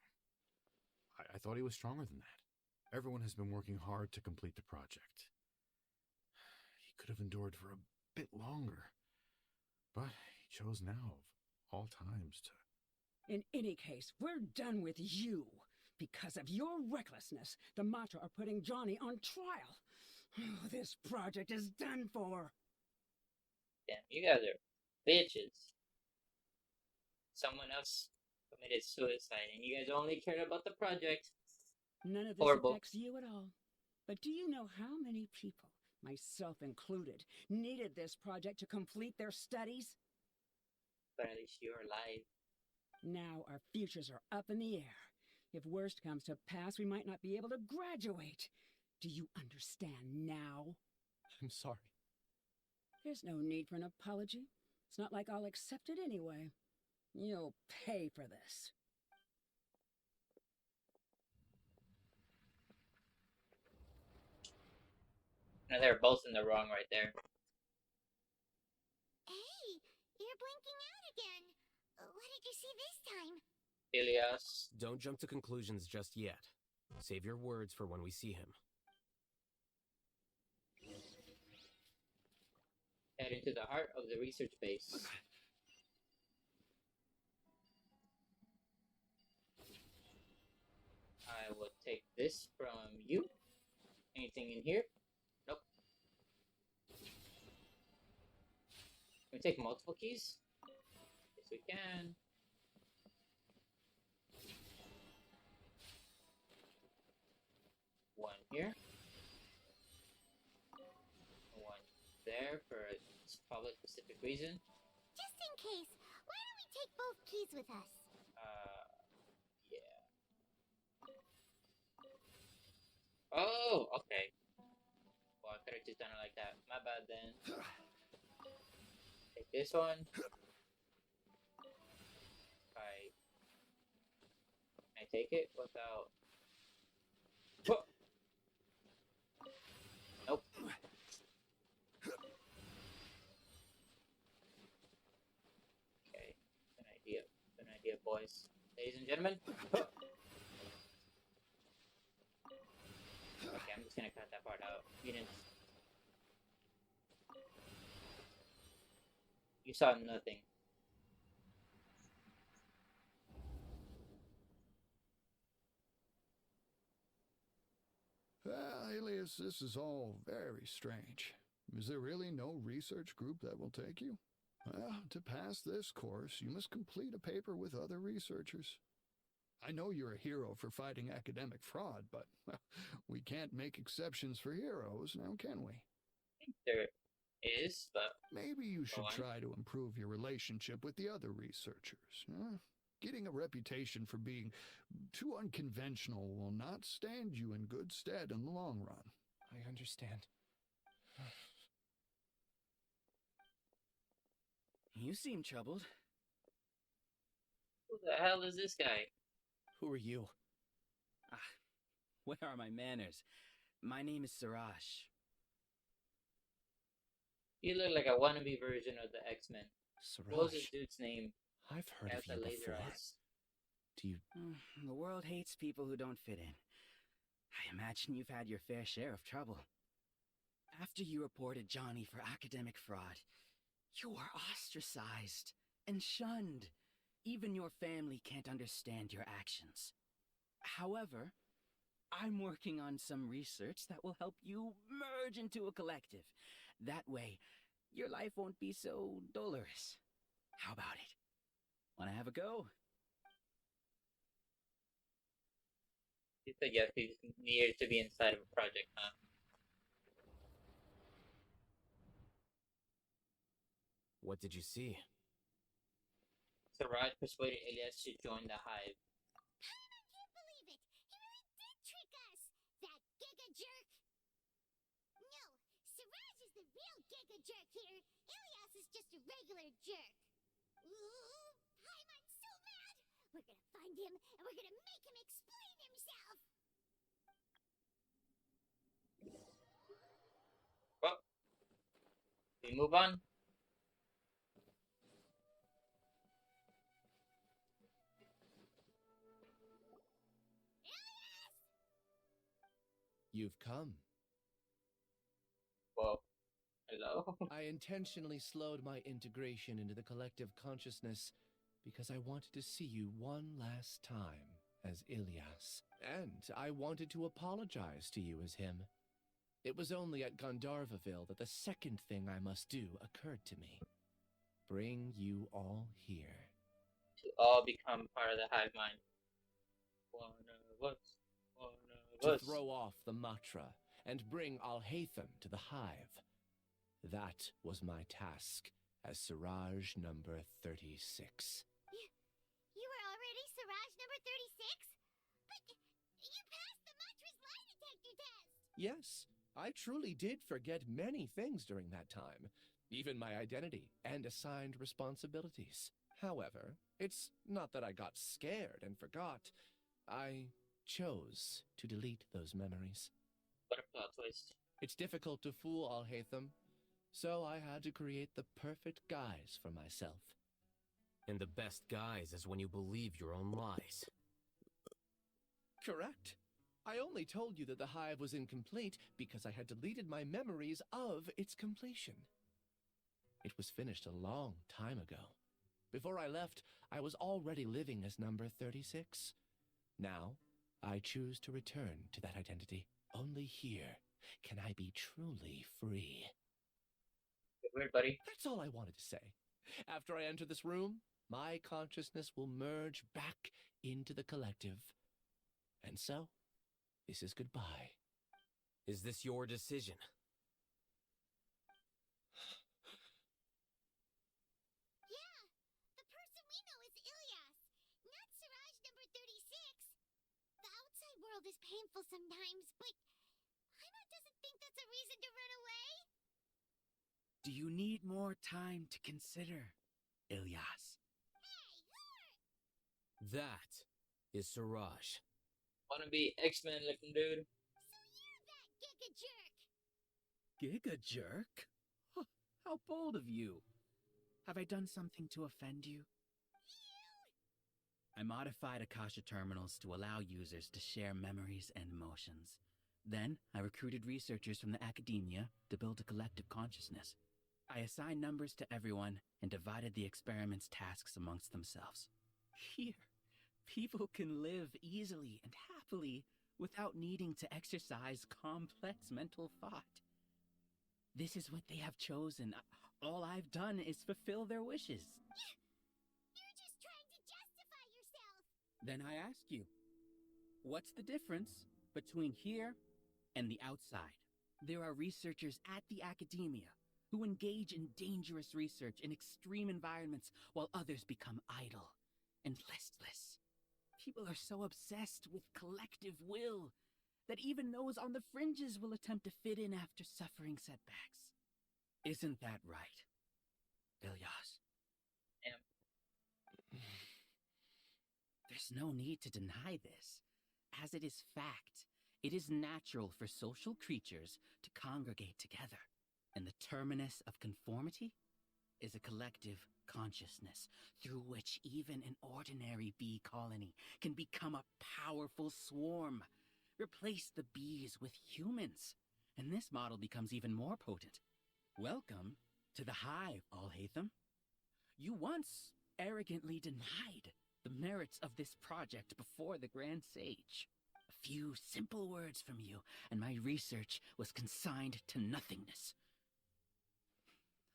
I thought he was stronger than that. Everyone has been working hard to complete the project. He could have endured for a bit longer. But he chose now, of all times, to... In any case, we're done with you. Because of your recklessness, the Matra are putting Johnny on trial. This project is done for. Damn, you guys are bitches. Someone else committed suicide, and you guys only cared about the project. None of this Horrible. affects you at all. But do you know how many people, myself included, needed this project to complete their studies? But at least you're alive. Now our futures are up in the air. If worst comes to pass, we might not be able to graduate. Do you understand now? I'm sorry. There's no need for an apology. It's not like I'll accept it anyway. You'll pay for this. No, they're both in the wrong right there. Hey, you're blinking out again. What did you see this time? Ilias. Don't jump to conclusions just yet. Save your words for when we see him. Head into the heart of the research base. I will take this from you. Anything in here? Nope. Can we take multiple keys? Yes, we can. One here. One there for a probably specific reason. Just in case, why don't we take both keys with us? Yeah. Oh, okay. Well, I could have just done it like that. My bad then. Take this one. Can I take it without... Whoa! Nope. Okay, good idea. Good idea, boys. Ladies and gentlemen. Okay, I'm just gonna cut that part out. You didn't... You saw nothing. Alias, this is all very strange. Is there really no research group that will take you? Well, to pass this course, you must complete a paper with other researchers. I know you're a hero for fighting academic fraud, but well, we can't make exceptions for heroes, now can we? There is, but Maybe you go should on. try to improve your relationship with the other researchers. Getting a reputation for being too unconventional will not stand you in good stead in the long run. I understand. You seem troubled. Who the hell is this guy? Who are you? Ah, where are my manners? My name is Siraj. You look like a wannabe version of the X-Men. What was this Siraj. dude's name? I've heard Has of the you laser before. eyes. Do you... The world hates people who don't fit in. I imagine you've had your fair share of trouble. After you reported Johnny for academic fraud, you were ostracized and shunned. Even your family can't understand your actions. However, I'm working on some research that will help you merge into a collective. That way, your life won't be so dolorous. How about it? Wanna have a go? He said yes, he's near to be inside of a project, huh? What did you see? Siraj persuaded Elias to join the Hive. I can't believe it! He really did trick us! That giga jerk! No, Siraj is the real giga jerk here. Ilias is just a regular jerk. Ooh, Paimon's so mad! We're gonna find him, and we're gonna make him explain himself! Well, we move on. You've come. Well, hello? I intentionally slowed my integration into the collective consciousness because I wanted to see you one last time as Ilias. And I wanted to apologize to you as him. It was only at Gandharvaville that the second thing I must do occurred to me. Bring you all here. To all become part of the Hive Mind. One of us. One of To us. throw off the Matra and bring Alhaitham to the Hive. That was my task as Siraj number 36. You were already Siraj number 36? But you passed the Matra's lie detector test! Yes, I truly did forget many things during that time, even my identity and assigned responsibilities. However, it's not that I got scared and forgot. I chose to delete those memories. What a plot twist. It's difficult to fool Alhaitham, so I had to create the perfect guise for myself. And the best guise is when you believe your own lies. Correct. I only told you that the hive was incomplete because I had deleted my memories of its completion. It was finished a long time ago. Before I left, I was already living as number 36. Now, I choose to return to that identity. Only here can I be truly free. Weird, buddy. That's all I wanted to say. After I enter this room, my consciousness will merge back into the collective. And so, this is goodbye. Is this your decision? Yeah, the person we know is Ilias, not Siraj number 36. The outside world is painful sometimes, but Paimon doesn't think that's a reason to run away. Do you need more time to consider, Ilyas? Hey, who are... That is Siraj. Wanna be X-Men looking dude? So you're that giga jerk! Giga jerk? Huh, how bold of you. Have I done something to offend you? I modified Akasha terminals to allow users to share memories and emotions. Then, I recruited researchers from the academia to build a collective consciousness. I assigned numbers to everyone and divided the experiment's tasks amongst themselves. Here, people can live easily and happily without needing to exercise complex mental thought. This is what they have chosen. All I've done is fulfill their wishes. You're just trying to justify yourself. Then I ask you, what's the difference between here and the outside? There are researchers at the academia who engage in dangerous research in extreme environments while others become idle and listless. People are so obsessed with collective will that even those on the fringes will attempt to fit in after suffering setbacks. Isn't that right, Ilyas? There's no need to deny this, as it is fact. It is natural for social creatures to congregate together, and the terminus of conformity is a collective consciousness through which even an ordinary bee colony can become a powerful swarm. Replace the bees with humans, and this model becomes even more potent. Welcome to the hive, Alhaitham. You once arrogantly denied the merits of this project before the Grand Sage. A few simple words from you, and my research was consigned to nothingness.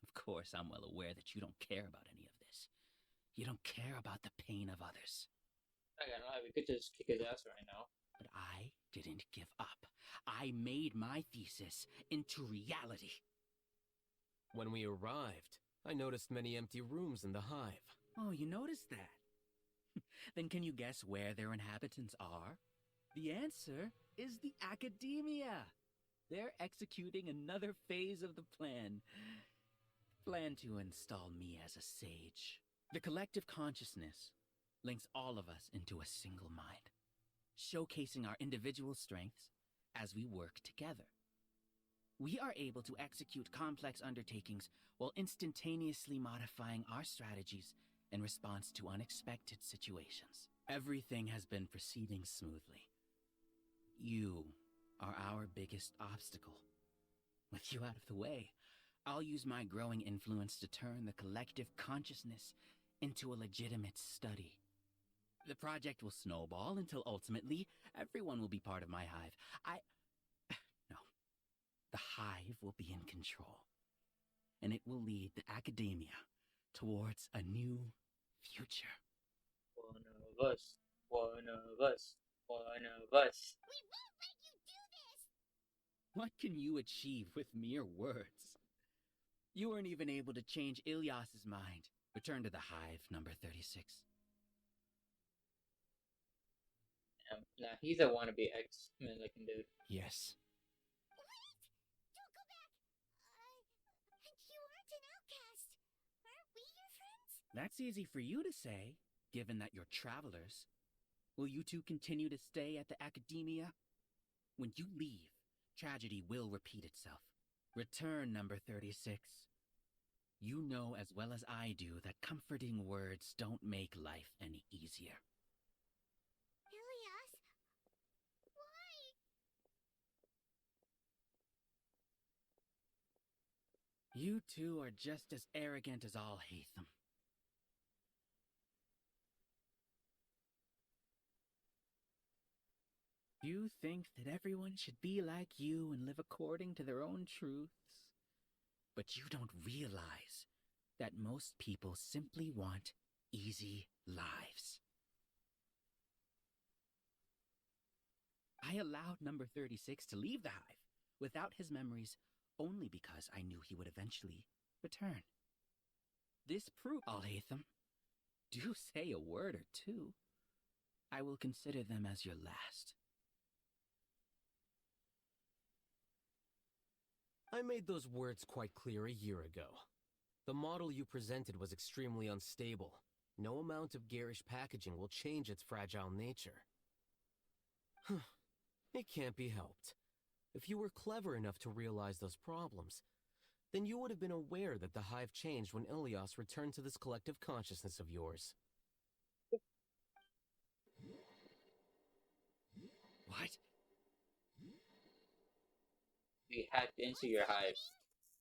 Of course, I'm well aware that you don't care about any of this. You don't care about the pain of others. I can't lie, we could just kick his ass right now. But I didn't give up. I made my thesis into reality. When we arrived, I noticed many empty rooms in the hive. Oh, you noticed that? Then can you guess where their inhabitants are? The answer is the academia. They're executing another phase of the plan. Plan to install me as a sage. The collective consciousness links all of us into a single mind, showcasing our individual strengths as we work together. We are able to execute complex undertakings while instantaneously modifying our strategies in response to unexpected situations. Everything has been proceeding smoothly. You are our biggest obstacle. With you out of the way, I'll use my growing influence to turn the collective consciousness into a legitimate study. The project will snowball until ultimately everyone will be part of my hive. No. The hive will be in control, and it will lead the academia towards a new future. One of us. One of us. One of us. We won't let you do this! What can you achieve with mere words? You weren't even able to change Ilyas's mind. Return to the hive, number 36. Nah, he's a wannabe X-Men looking dude. Yes. Wait! Don't go back! You aren't an outcast. Aren't we your friends? That's easy for you to say, given that you're travelers. Will you two continue to stay at the academia? When you leave, tragedy will repeat itself. Return, number 36. You know as well as I do that comforting words don't make life any easier. Ilyas? Why? You two are just as arrogant as Alhaitham. You think that everyone should be like you and live according to their own truths. But you don't realize that most people simply want easy lives. I allowed number 36 to leave the hive without his memories only because I knew he would eventually return. This proof, Alhaitham, do say a word or two. I will consider them as your last. I made those words quite clear a year ago. The model you presented was extremely unstable. No amount of garish packaging will change its fragile nature. It can't be helped. If you were clever enough to realize those problems, then you would have been aware that the hive changed when Ilyas returned to this collective consciousness of yours. What? We hacked into your hive.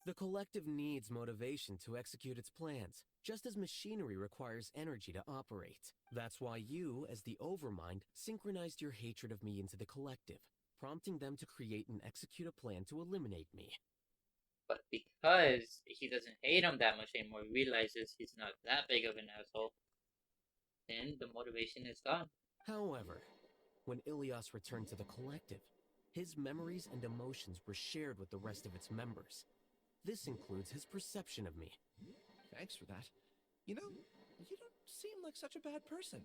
The collective needs motivation to execute its plans, just as machinery requires energy to operate. That's why you, as the Overmind, synchronized your hatred of me into the collective, prompting them to create and execute a plan to eliminate me. But because he doesn't hate him that much anymore, he realizes he's not that big of an asshole, then the motivation is gone. However, when Ilias returned to the collective, his memories and emotions were shared with the rest of its members. This includes his perception of me. Thanks for that. You know, you don't seem like such a bad person.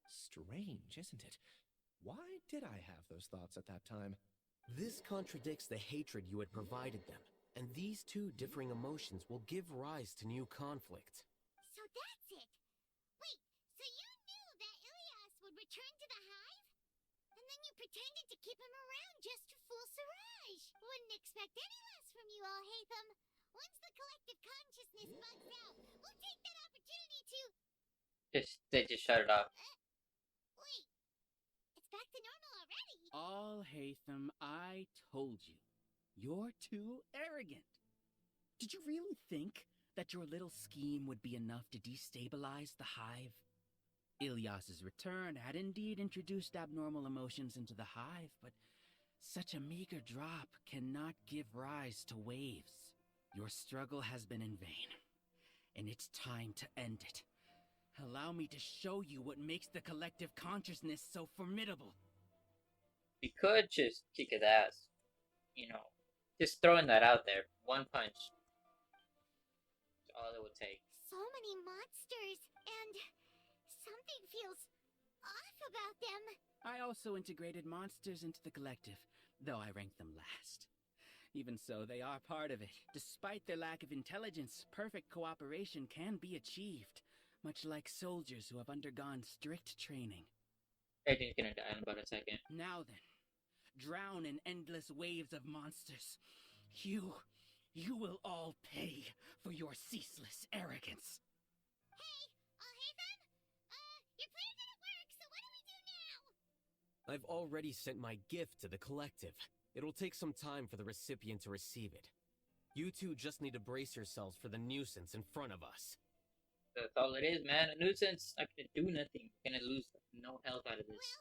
Strange, isn't it? Why did I have those thoughts at that time? This contradicts the hatred you had provided them, and these two differing emotions will give rise to new conflict. So that's it. Wait, so you knew that Ilias would return to the hive? And then you pretended to keep him around just to fool Siraj. Wouldn't expect any less from you, Alhaitham. Once the collective consciousness bugs out, we'll take that opportunity to... They just shut it off. Wait, it's back to normal already. Alhaitham, I told you. You're too arrogant. Did you really think that your little scheme would be enough to destabilize the hive? Ilias's return had indeed introduced abnormal emotions into the hive, but such a meager drop cannot give rise to waves. Your struggle has been in vain, and it's time to end it. Allow me to show you what makes the collective consciousness so formidable. We could just kick his ass. You know, just throwing that out there. One punch. That's all it would take. So many monsters, and something feels off about them. I also integrated monsters into the collective, though I ranked them last. Even so, they are part of it. Despite their lack of intelligence, perfect cooperation can be achieved, much like soldiers who have undergone strict training. Aiden's gonna die in about a second. Now then, drown in endless waves of monsters. You will all pay for your ceaseless arrogance. Hey, Alhaitham? Your plan didn't work, so what do we do now? I've already sent my gift to the collective. It'll take some time for the recipient to receive it. You two just need to brace yourselves for the nuisance in front of us. That's all it is, man. A nuisance. I can do nothing. Gonna lose no health out of this.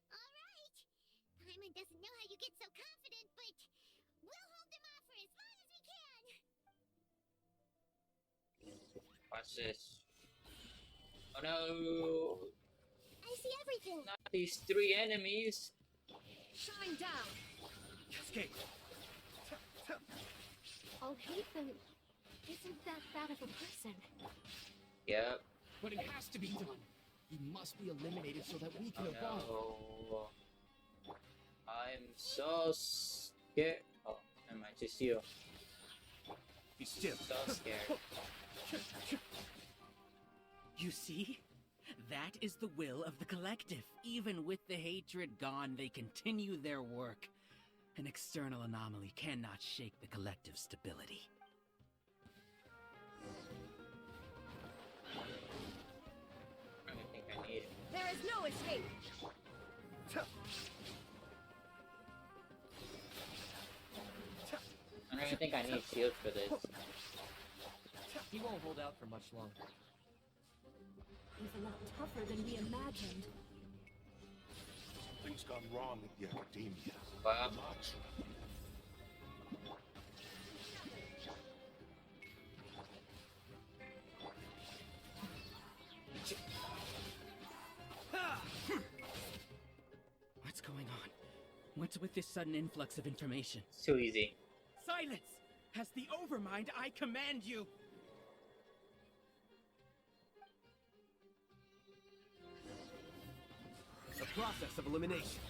Well, alright. Paimon doesn't know how you get so confident, but we'll hold them off for as long as we can. Watch this. Oh no! I see everything. Not these three enemies. Shine down. Escape. Alhaitham isn't that bad of a person. Yep. But it has to be done. He must be eliminated so that we can evolve. No. I'm so scared. Oh, never mind. Just you. Be still. So scared. You see? That is the will of the collective. Even with the hatred gone, they continue their work. An external anomaly cannot shake the collective's stability. I don't think I need it. There is no escape. I don't even think I need shields for this. He won't hold out for much longer. He's a lot tougher than we imagined. Something's gone wrong at the academia. Wow. What's going on? What's with this sudden influx of information? It's too easy. Silence! As the Overmind, I command you! The process of elimination.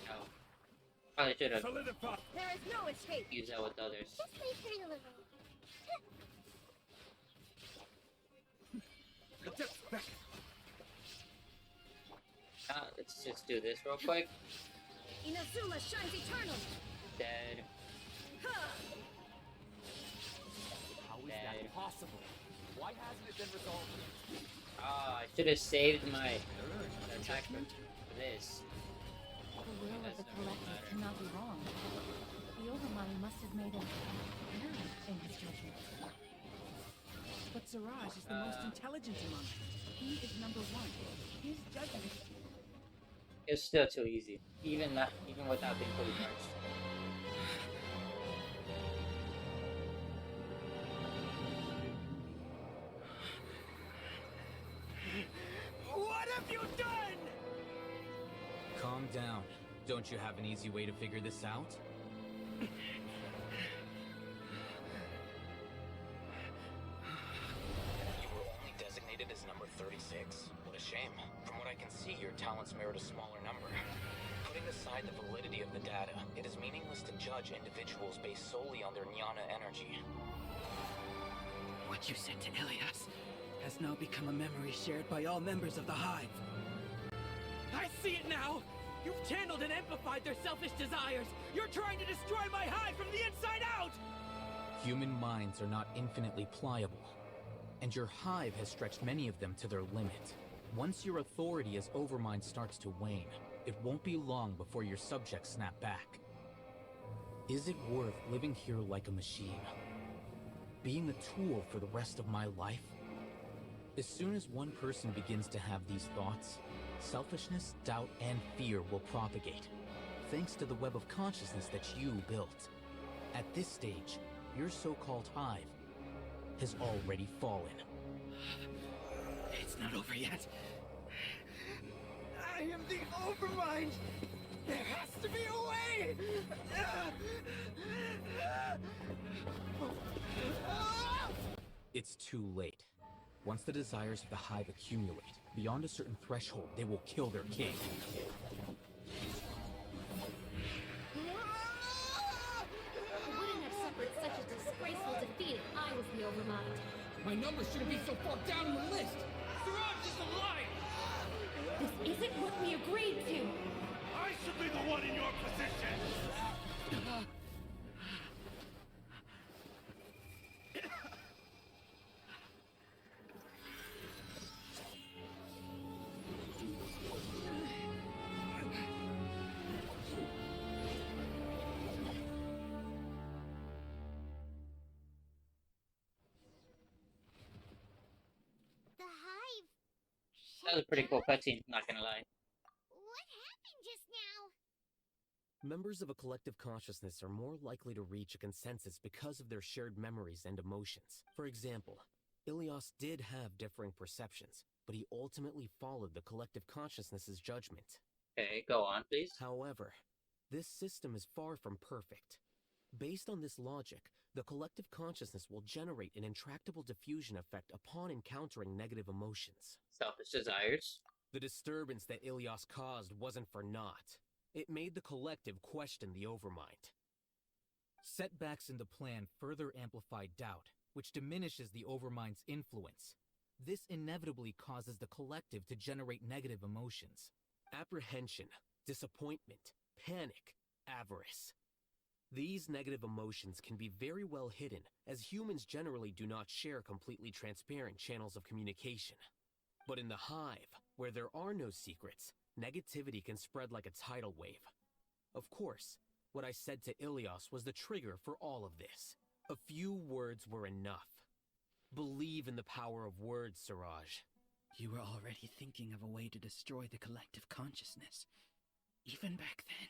No. Probably should have Solidify! There is no escape. used that with others. Just leave her a little. Let's just do this real quick. Inazuma shines eternal. Dead. How is Dead. that possible? Why hasn't it been resolved yet? Ah, I should have saved my attack for this. The will of the collective cannot be wrong. The Overmind must have made an error in his judgment. But Siraj is the most intelligent among us. He is number one. His judgment. It's still too easy. Even without being fully merged. down. Don't you have an easy way to figure this out? You were only designated as number 36. What a shame. From what I can see, your talents merit a smaller number. Putting aside the validity of the data, it is meaningless to judge individuals based solely on their jnana energy. What you said to Ilias has now become a memory shared by all members of the Hive. I see it now! You've channeled and amplified their selfish desires! You're trying to destroy my Hive from the inside out! Human minds are not infinitely pliable, and your Hive has stretched many of them to their limit. Once your authority as Overmind starts to wane, it won't be long before your subjects snap back. Is it worth living here like a machine? Being a tool for the rest of my life? As soon as one person begins to have these thoughts, selfishness, doubt, and fear will propagate, thanks to the web of consciousness that you built. At this stage, your so-called Hive has already fallen. It's not over yet. I am the Overmind! There has to be a way! It's too late. Once the desires of the Hive accumulate, beyond a certain threshold, they will kill their king. I wouldn't have suffered such a disgraceful defeat if I was the Overmind. My numbers shouldn't be so far down in the list! Siraj is alive! This isn't what we agreed to! I should be the one in your position! The Hive. That was a pretty cool cutscene, not gonna lie. What happened just now? Members of a collective consciousness are more likely to reach a consensus because of their shared memories and emotions. For example, Ilias did have differing perceptions, but he ultimately followed the collective consciousness's judgment. Okay, go on, please. However, this system is far from perfect. Based on this logic, the collective consciousness will generate an intractable diffusion effect upon encountering negative emotions. Selfish desires. The disturbance that Ilias caused wasn't for naught. It made the collective question the Overmind. Setbacks in the plan further amplify doubt, which diminishes the Overmind's influence. This inevitably causes the collective to generate negative emotions. Apprehension, disappointment, panic, avarice. These negative emotions can be very well hidden, as humans generally do not share completely transparent channels of communication. But in the Hive, where there are no secrets, negativity can spread like a tidal wave. Of course, what I said to Ilias was the trigger for all of this. A few words were enough. Believe in the power of words, Siraj. You were already thinking of a way to destroy the collective consciousness. Even back then,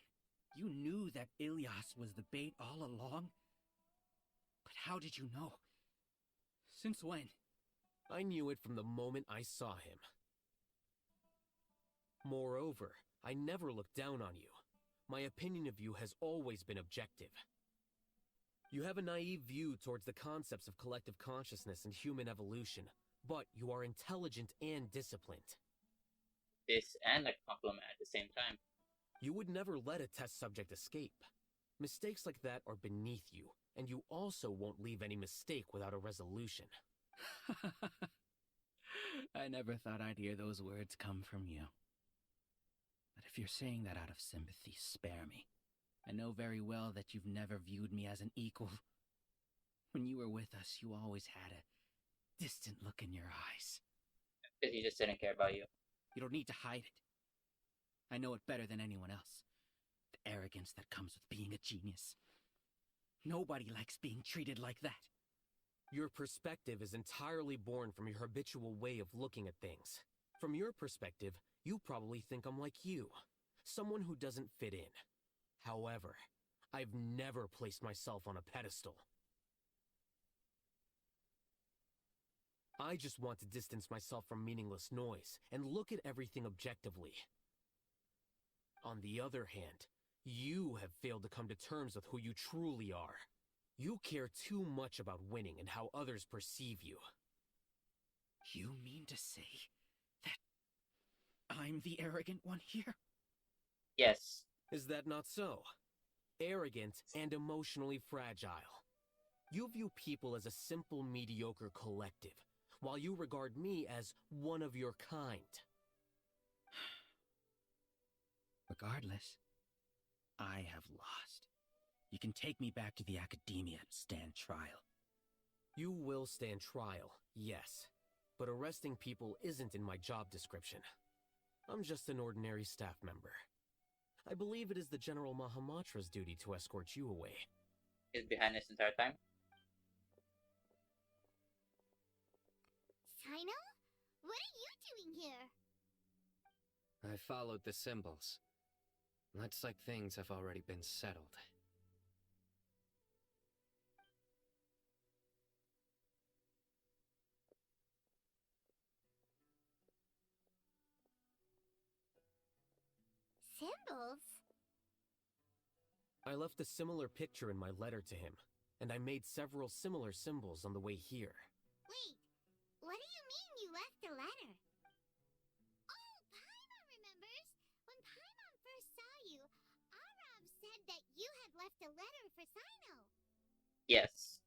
you knew that Ilias was the bait all along? But how did you know? Since when? I knew it from the moment I saw him. Moreover, I never looked down on you. My opinion of you has always been objective. You have a naive view towards the concepts of collective consciousness and human evolution, but you are intelligent and disciplined. This and a compliment at the same time. You would never let a test subject escape. Mistakes like that are beneath you, and you also won't leave any mistake without a resolution. I never thought I'd hear those words come from you. But if you're saying that out of sympathy, spare me. I know very well that you've never viewed me as an equal. When you were with us, you always had a distant look in your eyes. Because he just didn't care about you. You don't need to hide it. I know it better than anyone else. The arrogance that comes with being a genius. Nobody likes being treated like that. Your perspective is entirely born from your habitual way of looking at things. From your perspective, you probably think I'm like you, someone who doesn't fit in. However, I've never placed myself on a pedestal. I just want to distance myself from meaningless noise and look at everything objectively. On the other hand, you have failed to come to terms with who you truly are. You care too much about winning and how others perceive you. You mean to say that I'm the arrogant one here? Yes. Is that not so? Arrogant and emotionally fragile. You view people as a simple, mediocre collective, while you regard me as one of your kind. Regardless, I have lost. You can take me back to the academia and stand trial. You will stand trial, yes. But arresting people isn't in my job description. I'm just an ordinary staff member. I believe it is the General Mahamatra's duty to escort you away. He's behind this entire time. Sino? What are you doing here? I followed the symbols. Looks like things have already been settled. Symbols? I left a similar picture in my letter to him, and I made several similar symbols on the way here. Wait, what do you mean you left a letter? Oh, Paimon remembers! When Paimon first saw you, Arav said that you had left a letter for Sino. Yes.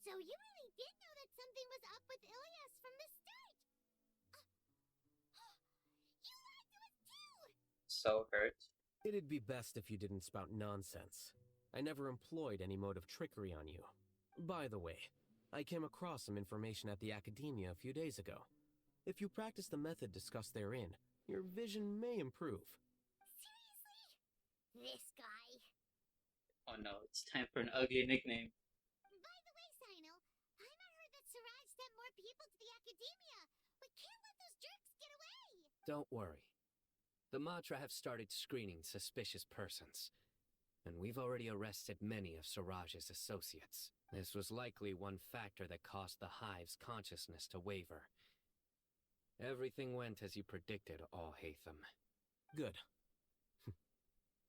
So you really did know that something was up with Ilias from the start! You lied to us too! So hurt. It'd be best if you didn't spout nonsense. I never employed any mode of trickery on you. By the way, I came across some information at the Academia a few days ago. If you practice the method discussed therein, your vision may improve. Seriously? This guy. Oh no, it's time for an ugly nickname. By the way, Sino, Paimon heard that Siraj sent more people to the Academia. We can't let those jerks get away! Don't worry. The Matra have started screening suspicious persons, and we've already arrested many of Siraj's associates. This was likely one factor that caused the Hive's consciousness to waver. Everything went as you predicted, Alhaitham. Good.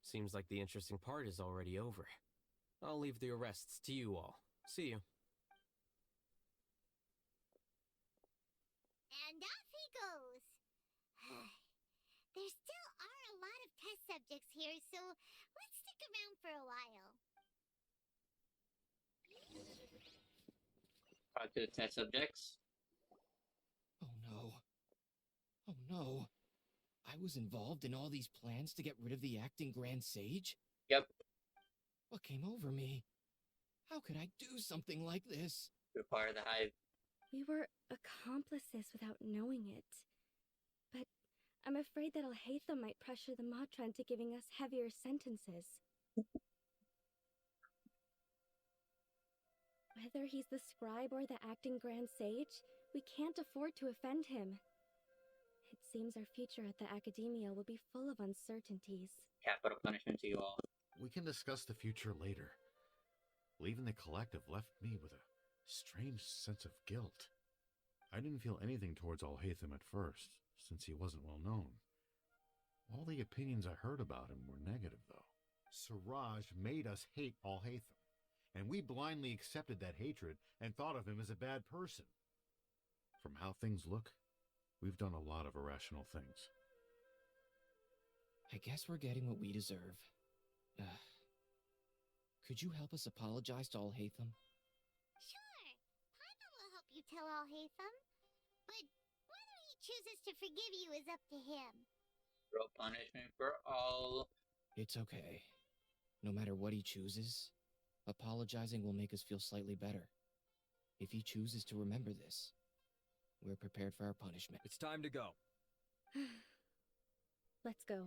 Seems like the interesting part is already over. I'll leave the arrests to you all. See you. And off he goes! There still are a lot of test subjects here, so let's stick around for a while. Talk to the test subjects. Oh no. Oh no. I was involved in all these plans to get rid of the acting Grand Sage? Yep. What came over me? How could I do something like this? You're part of the Hive. We were accomplices without knowing it. But I'm afraid that Alhaitham might pressure the Matra into giving us heavier sentences. Whether he's the scribe or the acting Grand Sage, we can't afford to offend him. It seems our future at the Academia will be full of uncertainties. Capital punishment to you all. We can discuss the future later. Leaving the collective left me with a strange sense of guilt. I didn't feel anything towards Alhaitham at first, since he wasn't well known. All the opinions I heard about him were negative, though. Siraj made us hate Alhaitham, and we blindly accepted that hatred and thought of him as a bad person. From how things look, we've done a lot of irrational things. I guess we're getting what we deserve. Could you help us apologize to Alhaitham? Sure, Paimon will help you tell Alhaitham. But whether he chooses to forgive you is up to him. Real punishment for all. It's okay. No matter what he chooses, apologizing will make us feel slightly better. If he chooses to remember this, we're prepared for our punishment. It's time to go. Let's go.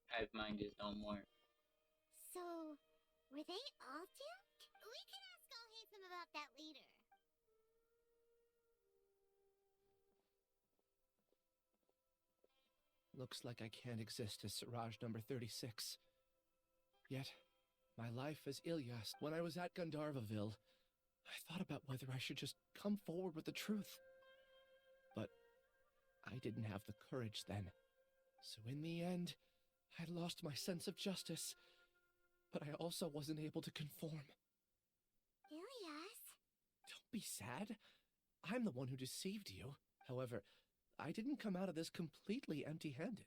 Hive mind is no more. So, were they all duped? We can ask Alhaitham about that later. Looks like I can't exist as Siraj number 36. Yet, my life as Ilyas, when I was at Gandharvaville, I thought about whether I should just come forward with the truth. But I I didn't have the courage then. So in the end, I lost my sense of justice. But I also wasn't able to conform. Ilias? Don't be sad. I'm the one who deceived you. However, I didn't come out of this completely empty-handed.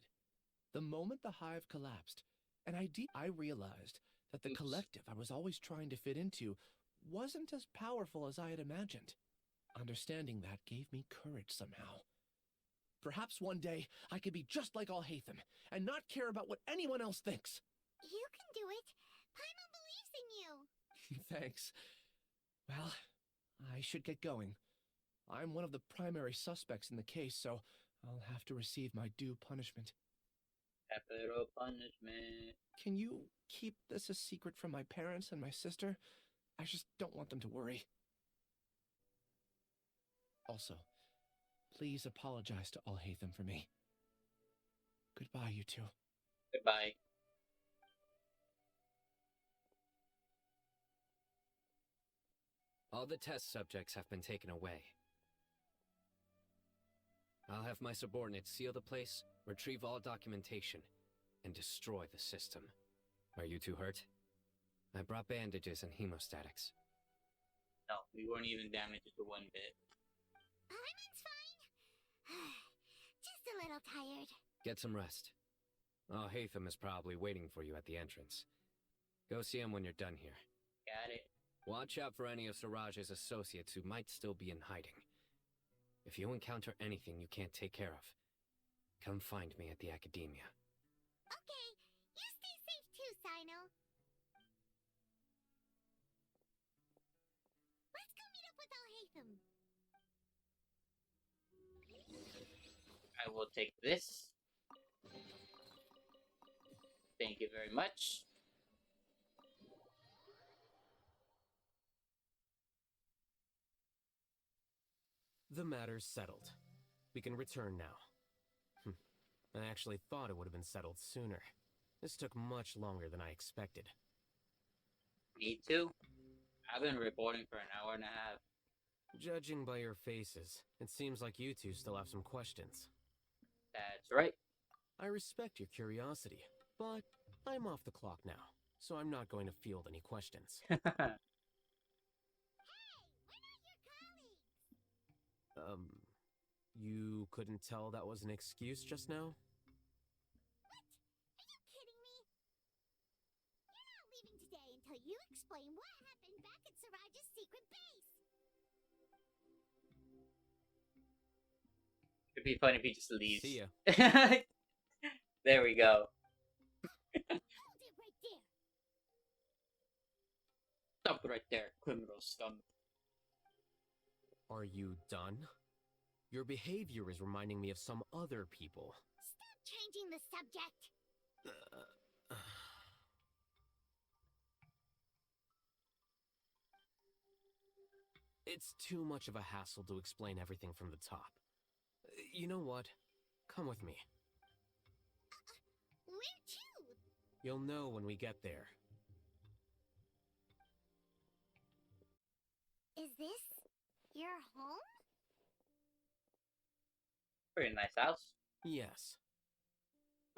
The moment the hive collapsed, I realized that the collective I was always trying to fit into wasn't as powerful as I had imagined. Understanding that gave me courage somehow. Perhaps one day I could be just like Alhaitham and not care about what anyone else thinks. You can do it. Paimon believes in you. Thanks. Well, I should get going. I'm one of the primary suspects in the case, so I'll have to receive my due punishment. Capital punishment. Can you keep this a secret from my parents and my sister? I just don't want them to worry. Also, please apologize to Alhaitham for me. Goodbye, you two. Goodbye. All the test subjects have been taken away. I'll have my subordinates seal the place, retrieve all documentation, and destroy the system. Are you two hurt? I brought bandages and hemostatics. No, we weren't even damaged to one bit. Paimon's fine. Just a little tired. Get some rest. Alhaitham is probably waiting for you at the entrance. Go see him when you're done here. Got it. Watch out for any of Siraj's associates who might still be in hiding. If you encounter anything you can't take care of, come find me at the Academia. Okay, you stay safe too, Sino. Let's go meet up with Alhaitham. I will take this. Thank you very much. The matter's settled. We can return now. I actually thought it would have been settled sooner. This took much longer than I expected. Me too. I've been reporting for an hour and a half. Judging by your faces, it seems like you two still have some questions. That's right. I respect your curiosity, but I'm off the clock now, so I'm not going to field any questions. You couldn't tell that was an excuse just now? What? Are you kidding me? You're not leaving today until you explain what happened back at Siraj's secret base. It'd be funny if he just leaves. See ya. There we go. Hold it right there. Stop right there, criminal scum. Are you done? Your behavior is reminding me of some other people. Stop changing the subject. It's too much of a hassle to explain everything from the top. You know what? Come with me. Where to? You'll know when we get there. Is this your home? Pretty nice house. Yes.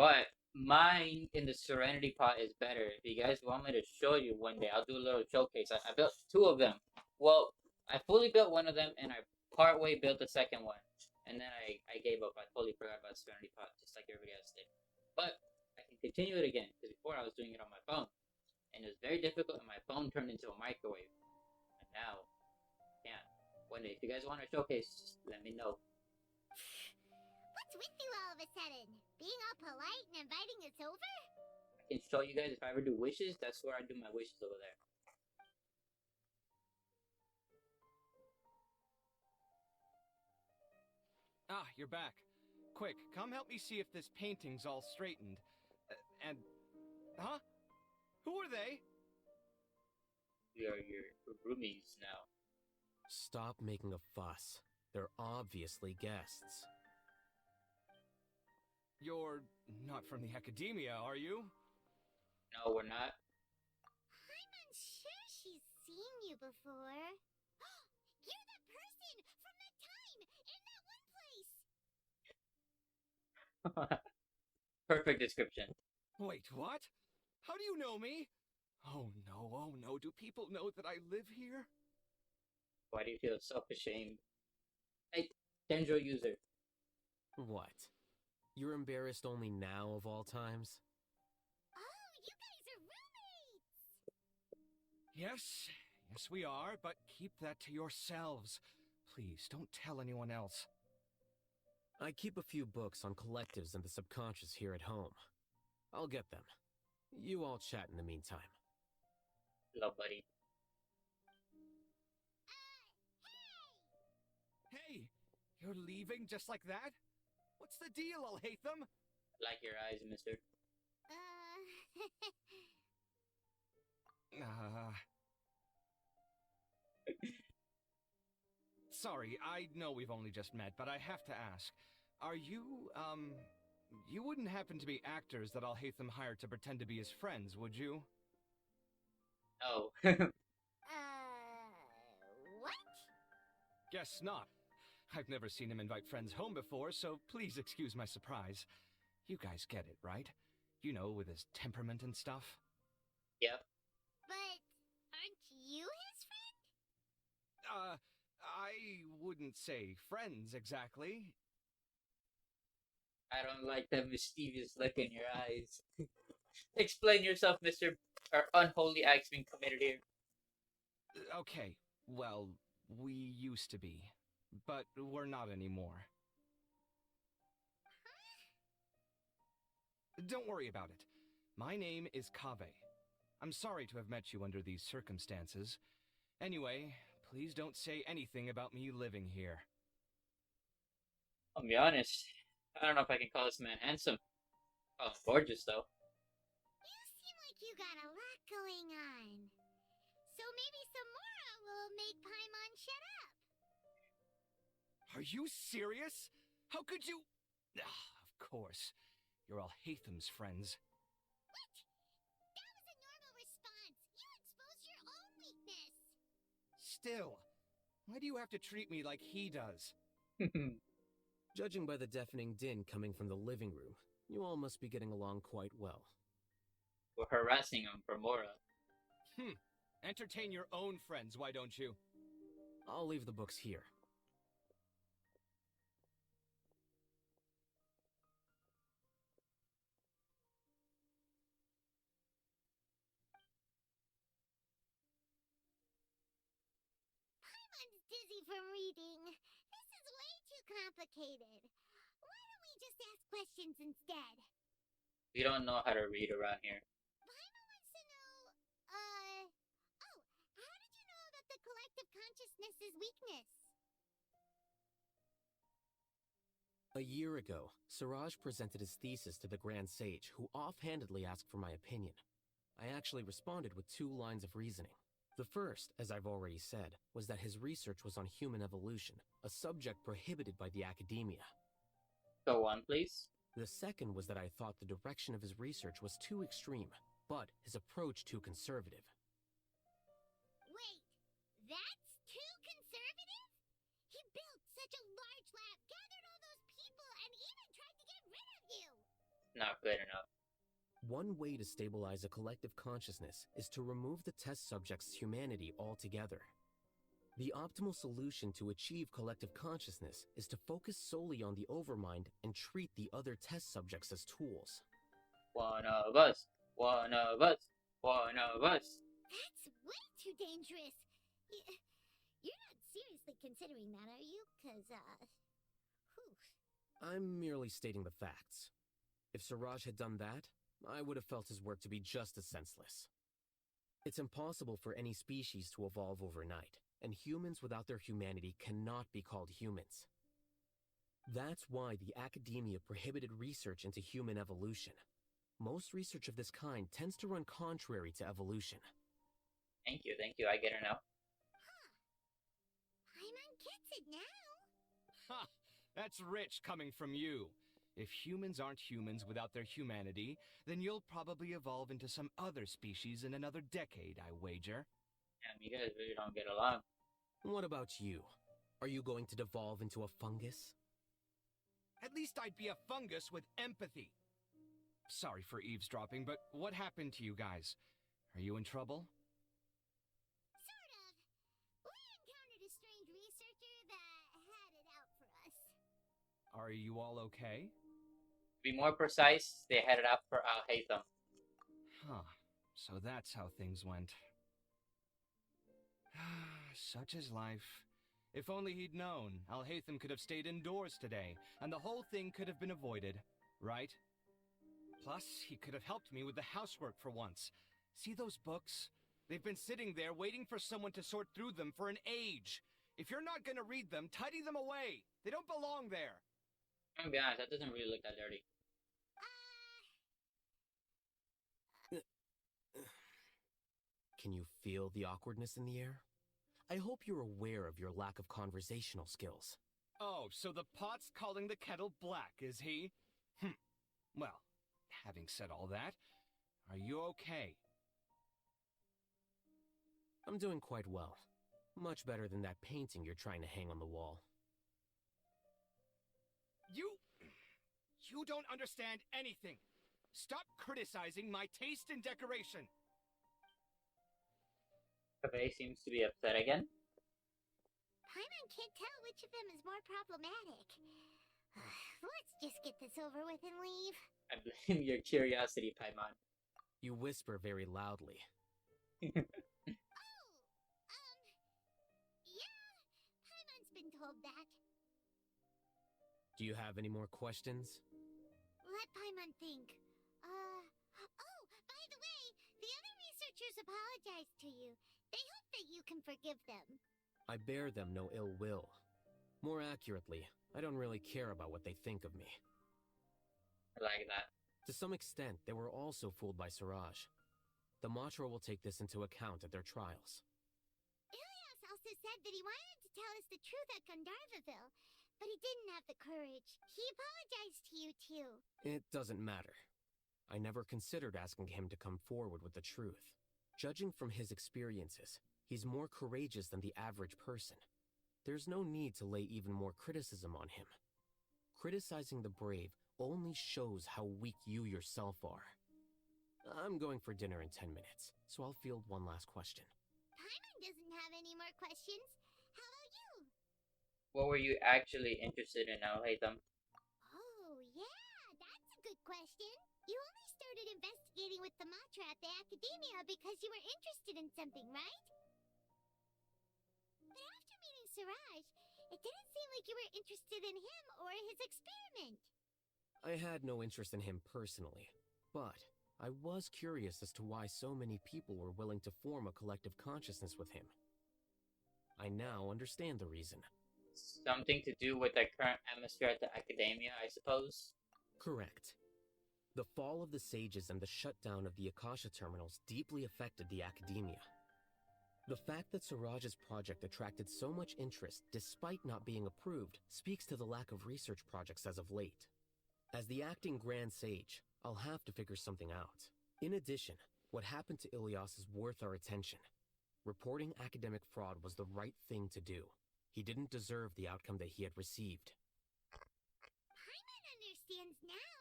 But mine in the Serenity pot is better. If you guys want me to show you one day, I'll do a little showcase. I built two of them. Well, I fully built one of them, and I partway built the second one. And then I gave up. I totally forgot about Serenity pot, just like everybody else did. But I can continue it again, because before I was doing it on my phone. And it was very difficult, and my phone turned into a microwave. And now, yeah. One day, if you guys want to showcase, just let me know. What's with you all of a sudden? Being all polite and inviting us over? I can show you guys if I ever do wishes, that's where I do my wishes over there. Ah, you're back. Quick, come help me see if this painting's all straightened. Huh? Who are they? We are your roomies now. Stop making a fuss. They're obviously guests. You're not from the Academia, are you? No, we're not. I'm sure she's seen you before. You're that person from that time in that one place. Perfect description. Wait, what? How do you know me? Oh no, do people know that I live here? Why do you feel self-ashamed? Hey, Dendro user. What? You're embarrassed only now of all times? Oh, you guys are roommates! Yes, we are, but keep that to yourselves. Please, don't tell anyone else. I keep a few books on collectives and the subconscious here at home. I'll get them. You all chat in the meantime. Love buddy. Hey! You're leaving just like that? What's the deal, Alhaitham? Like your eyes, mister. Sorry, I know we've only just met, but I have to ask. Are you, you wouldn't happen to be actors that Alhaitham hired to pretend to be his friends, would you? Oh. What? Guess not. I've never seen him invite friends home before, so please excuse my surprise. You guys get it, right? You know, with his temperament and stuff. Yep. But aren't you his friend? I wouldn't say friends exactly. I don't like that mischievous look in your eyes. Explain yourself, mister. Our unholy acts being committed here. Okay, well, we used to be, but we're not anymore. Don't worry about it. My name is Kaveh. I'm sorry to have met you under these circumstances. Anyway, please don't say anything about me living here. I'll be honest. I don't know if I can call this man handsome. Oh, gorgeous though. You seem like you got a lot going on. So maybe Samora will make Paimon shut up. Are you serious? How could you? Of course. You're Alhaitham's friends. What? That was a normal response. You exposed your own weakness. Still, why do you have to treat me like he does? Judging by the deafening din coming from the living room, you all must be getting along quite well. We're harassing him for Mora. Entertain your own friends, why don't you? I'll leave the books here. Paimon's dizzy from reading. This is way too complicated. Why don't we just ask questions instead? We don't know how to read around here. Paimon wants to know, how did you know about the collective consciousness's weakness? A year ago, Siraj presented his thesis to the Grand Sage, who offhandedly asked for my opinion. I actually responded with 2 lines of reasoning. The first, as I've already said, was that his research was on human evolution, a subject prohibited by the academia. Go on, please. The second was that I thought the direction of his research was too extreme, but his approach too conservative. Wait, that's too conservative? He built such a large lab, gathered all those people, and even tried to get rid of you! Not good enough. One way to stabilize a collective consciousness is to remove the test subject's humanity altogether. The optimal solution to achieve collective consciousness is to focus solely on the overmind and treat the other test subjects as tools. One of us. One of us. One of us. That's way too dangerous. You're not seriously considering that, are you? 'Cause, I'm merely stating the facts. If Siraj had done that, I would have felt his work to be just as senseless. It's impossible for any species to evolve overnight, and humans without their humanity cannot be called humans. That's why the academia prohibited research into human evolution. Most research of this kind tends to run contrary to evolution. Thank you, I get it now. Paimon gets it now. Ha! That's rich coming from you. If humans aren't humans without their humanity, then you'll probably evolve into some other species in another decade, I wager. Damn, you guys really don't get along. What about you? Are you going to devolve into a fungus? At least I'd be a fungus with empathy. Sorry for eavesdropping, but what happened to you guys? Are you in trouble? Sort of. We encountered a strange researcher that had it out for us. Are you all okay? To be more precise, they headed out for Alhaitham. Huh. So that's how things went. Such is life. If only he'd known, Alhaitham could have stayed indoors today, and the whole thing could have been avoided, right? Plus, he could have helped me with the housework for once. See those books? They've been sitting there waiting for someone to sort through them for an age. If you're not gonna read them, tidy them away. They don't belong there. I'm gonna be honest, that doesn't really look that dirty. Can you feel the awkwardness in the air? I hope you're aware of your lack of conversational skills. Oh, so the pot's calling the kettle black, is he? Well, having said all that, are you okay? I'm doing quite well. Much better than that painting you're trying to hang on the wall. You don't understand anything. Stop criticizing my taste in decoration. Kaveh seems to be upset again. Paimon can't tell which of them is more problematic. Let's just get this over with and leave. I blame your curiosity, Paimon. You whisper very loudly. Yeah, Paimon's been told that. Do you have any more questions? Let Paimon think. Oh, by the way, the other researchers apologized to you. They hope that you can forgive them. I bear them no ill will. More accurately, I don't really care about what they think of me. I like that. To some extent, they were also fooled by Siraj. The Matra will take this into account at their trials. Ilias also said that he wanted to tell us the truth at Gandharvaville, but he didn't have the courage. He apologized to you too. It doesn't matter. I never considered asking him to come forward with the truth. Judging from his experiences, he's more courageous than the average person. There's no need to lay even more criticism on him. Criticizing the brave only shows how weak you yourself are. I'm going for dinner in 10 minutes, so I'll field one last question. Paimon doesn't have any more questions. How about you? What were you actually interested in, Alhaitham? Oh, yeah, that's a good question. You only started investigating with the Matra at the Academia because you were interested in something, right? But after meeting Siraj, it didn't seem like you were interested in him or his experiment. I had no interest in him personally, but I was curious as to why so many people were willing to form a collective consciousness with him. I now understand the reason. Something to do with the current atmosphere at the Academia, I suppose? Correct. The fall of the Sages and the shutdown of the Akasha terminals deeply affected the Academia. The fact that Siraj's project attracted so much interest despite not being approved speaks to the lack of research projects as of late. As the acting Grand Sage, I'll have to figure something out. In addition, what happened to Ilias is worth our attention. Reporting academic fraud was the right thing to do. He didn't deserve the outcome that he had received. Paimon understands now.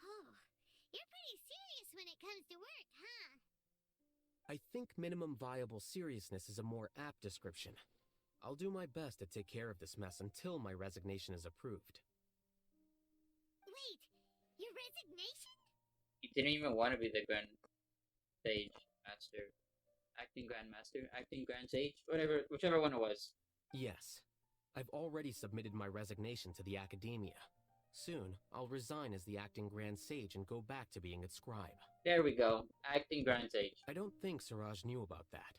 Oh, you're pretty serious when it comes to work, huh? I think minimum viable seriousness is a more apt description. I'll do my best to take care of this mess until my resignation is approved. Wait, your resignation? He didn't even want to be the Grand Sage Master. Acting Grand Master? Acting Grand Sage? Whichever one it was. Yes. I've already submitted my resignation to the Academia. Soon, I'll resign as the acting Grand Sage and go back to being its scribe. There we go. Acting Grand Sage. I don't think Siraj knew about that.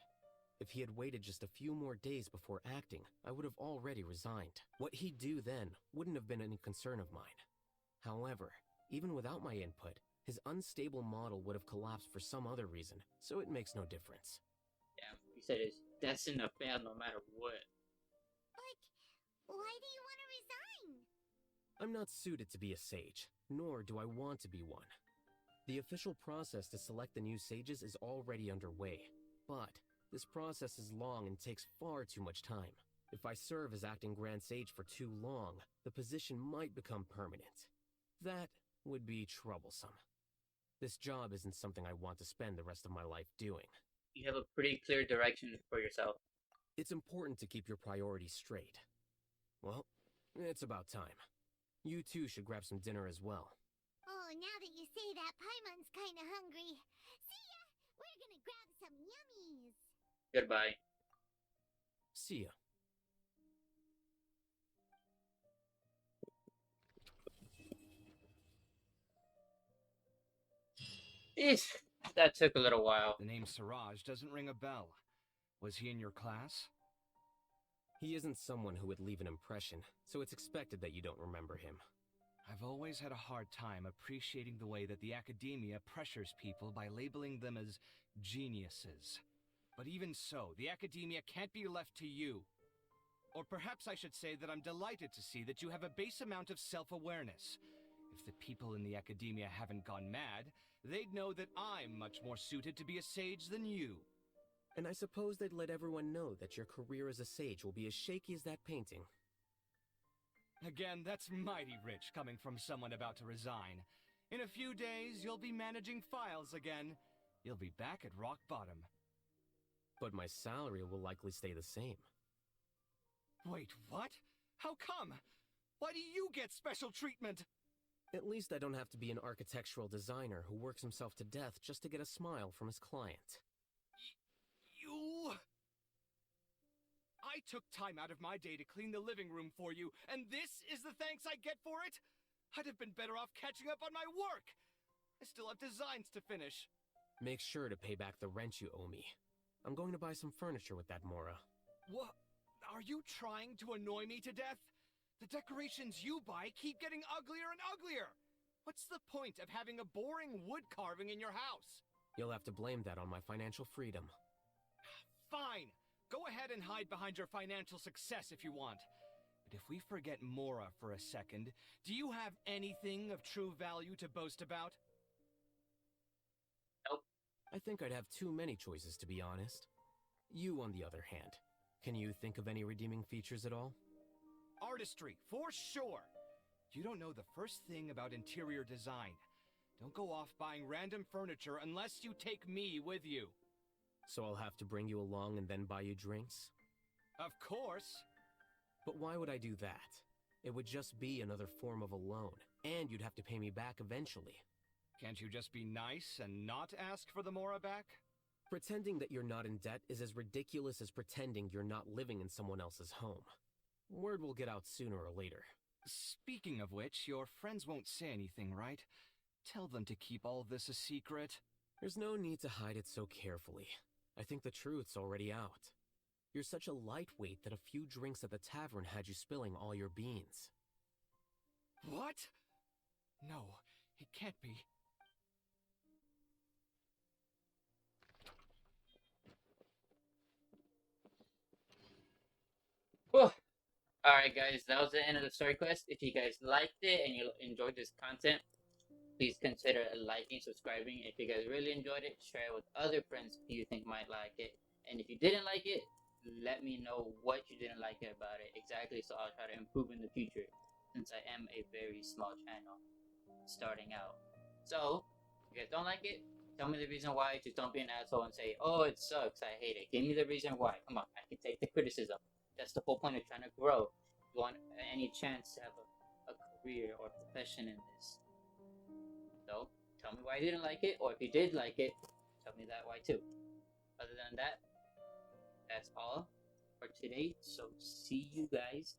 If he had waited just a few more days before acting, I would have already resigned. What he'd do then wouldn't have been any concern of mine. However, even without my input, his unstable model would have collapsed for some other reason, so it makes no difference. Yeah, he said it's destined to fail no matter what. But why do you want to resign? I'm not suited to be a sage, nor do I want to be one. The official process to select the new sages is already underway, but this process is long and takes far too much time. If I serve as acting Grand Sage for too long, the position might become permanent. That would be troublesome. This job isn't something I want to spend the rest of my life doing. You have a pretty clear direction for yourself. It's important to keep your priorities straight. Well, it's about time. You two should grab some dinner as well. Oh, now that you say that, Paimon's kinda hungry. See ya! We're gonna grab some yummies! Goodbye. See ya. Jeez, that took a little while. The name Siraj doesn't ring a bell. Was he in your class? He isn't someone who would leave an impression, so it's expected that you don't remember him. I've always had a hard time appreciating the way that the academia pressures people by labeling them as geniuses. But even so, the academia can't be left to you. Or perhaps I should say that I'm delighted to see that you have a base amount of self-awareness. If the people in the academia haven't gone mad, they'd know that I'm much more suited to be a sage than you. And I suppose they'd let everyone know that your career as a sage will be as shaky as that painting. Again, that's mighty rich coming from someone about to resign. In a few days, you'll be managing files again. You'll be back at rock bottom. But my salary will likely stay the same. Wait, what? How come? Why do you get special treatment? At least I don't have to be an architectural designer who works himself to death just to get a smile from his client. You... I took time out of my day to clean the living room for you, and this is the thanks I get for it? I'd have been better off catching up on my work. I still have designs to finish. Make sure to pay back the rent you owe me. I'm going to buy some furniture with that Mora. What? Are you trying to annoy me to death? The decorations you buy keep getting uglier and uglier. What's the point of having a boring wood carving in your house? You'll have to blame that on my financial freedom. Fine. Go ahead and hide behind your financial success if you want. But if we forget Mora for a second, do you have anything of true value to boast about? Nope. I think I'd have too many choices, to be honest. You, on the other hand, can you think of any redeeming features at all? Artistry, for sure. You don't know the first thing about interior design. Don't go off buying random furniture unless you take me with you. So I'll have to bring you along and then buy you drinks? Of course. But why would I do that? It would just be another form of a loan, and you'd have to pay me back eventually. Can't you just be nice and not ask for the Mora back? Pretending that you're not in debt is as ridiculous as pretending you're not living in someone else's home. Word will get out sooner or later. Speaking of which, your friends won't say anything, right? Tell them to keep all this a secret. There's no need to hide it so carefully. I think the truth's already out. You're such a lightweight that a few drinks at the tavern had you spilling all your beans. What? No, it can't be. Whew. Alright guys, that was the end of the story quest. If you guys liked it and you enjoyed this content, please consider liking, subscribing. If you guys really enjoyed it, share it with other friends who you think might like it. And if you didn't like it, let me know what you didn't like about it exactly, so I'll try to improve in the future, since I am a very small channel starting out. So, if you guys don't like it, tell me the reason why. Just don't be an asshole and say, oh, it sucks, I hate it. Give me the reason why. Come on, I can take the criticism. That's the whole point of trying to grow. You want any chance to have a career or profession in this. So, tell me why you didn't like it, or if you did like it, tell me that why too. Other than that, that's all for today. So, see you guys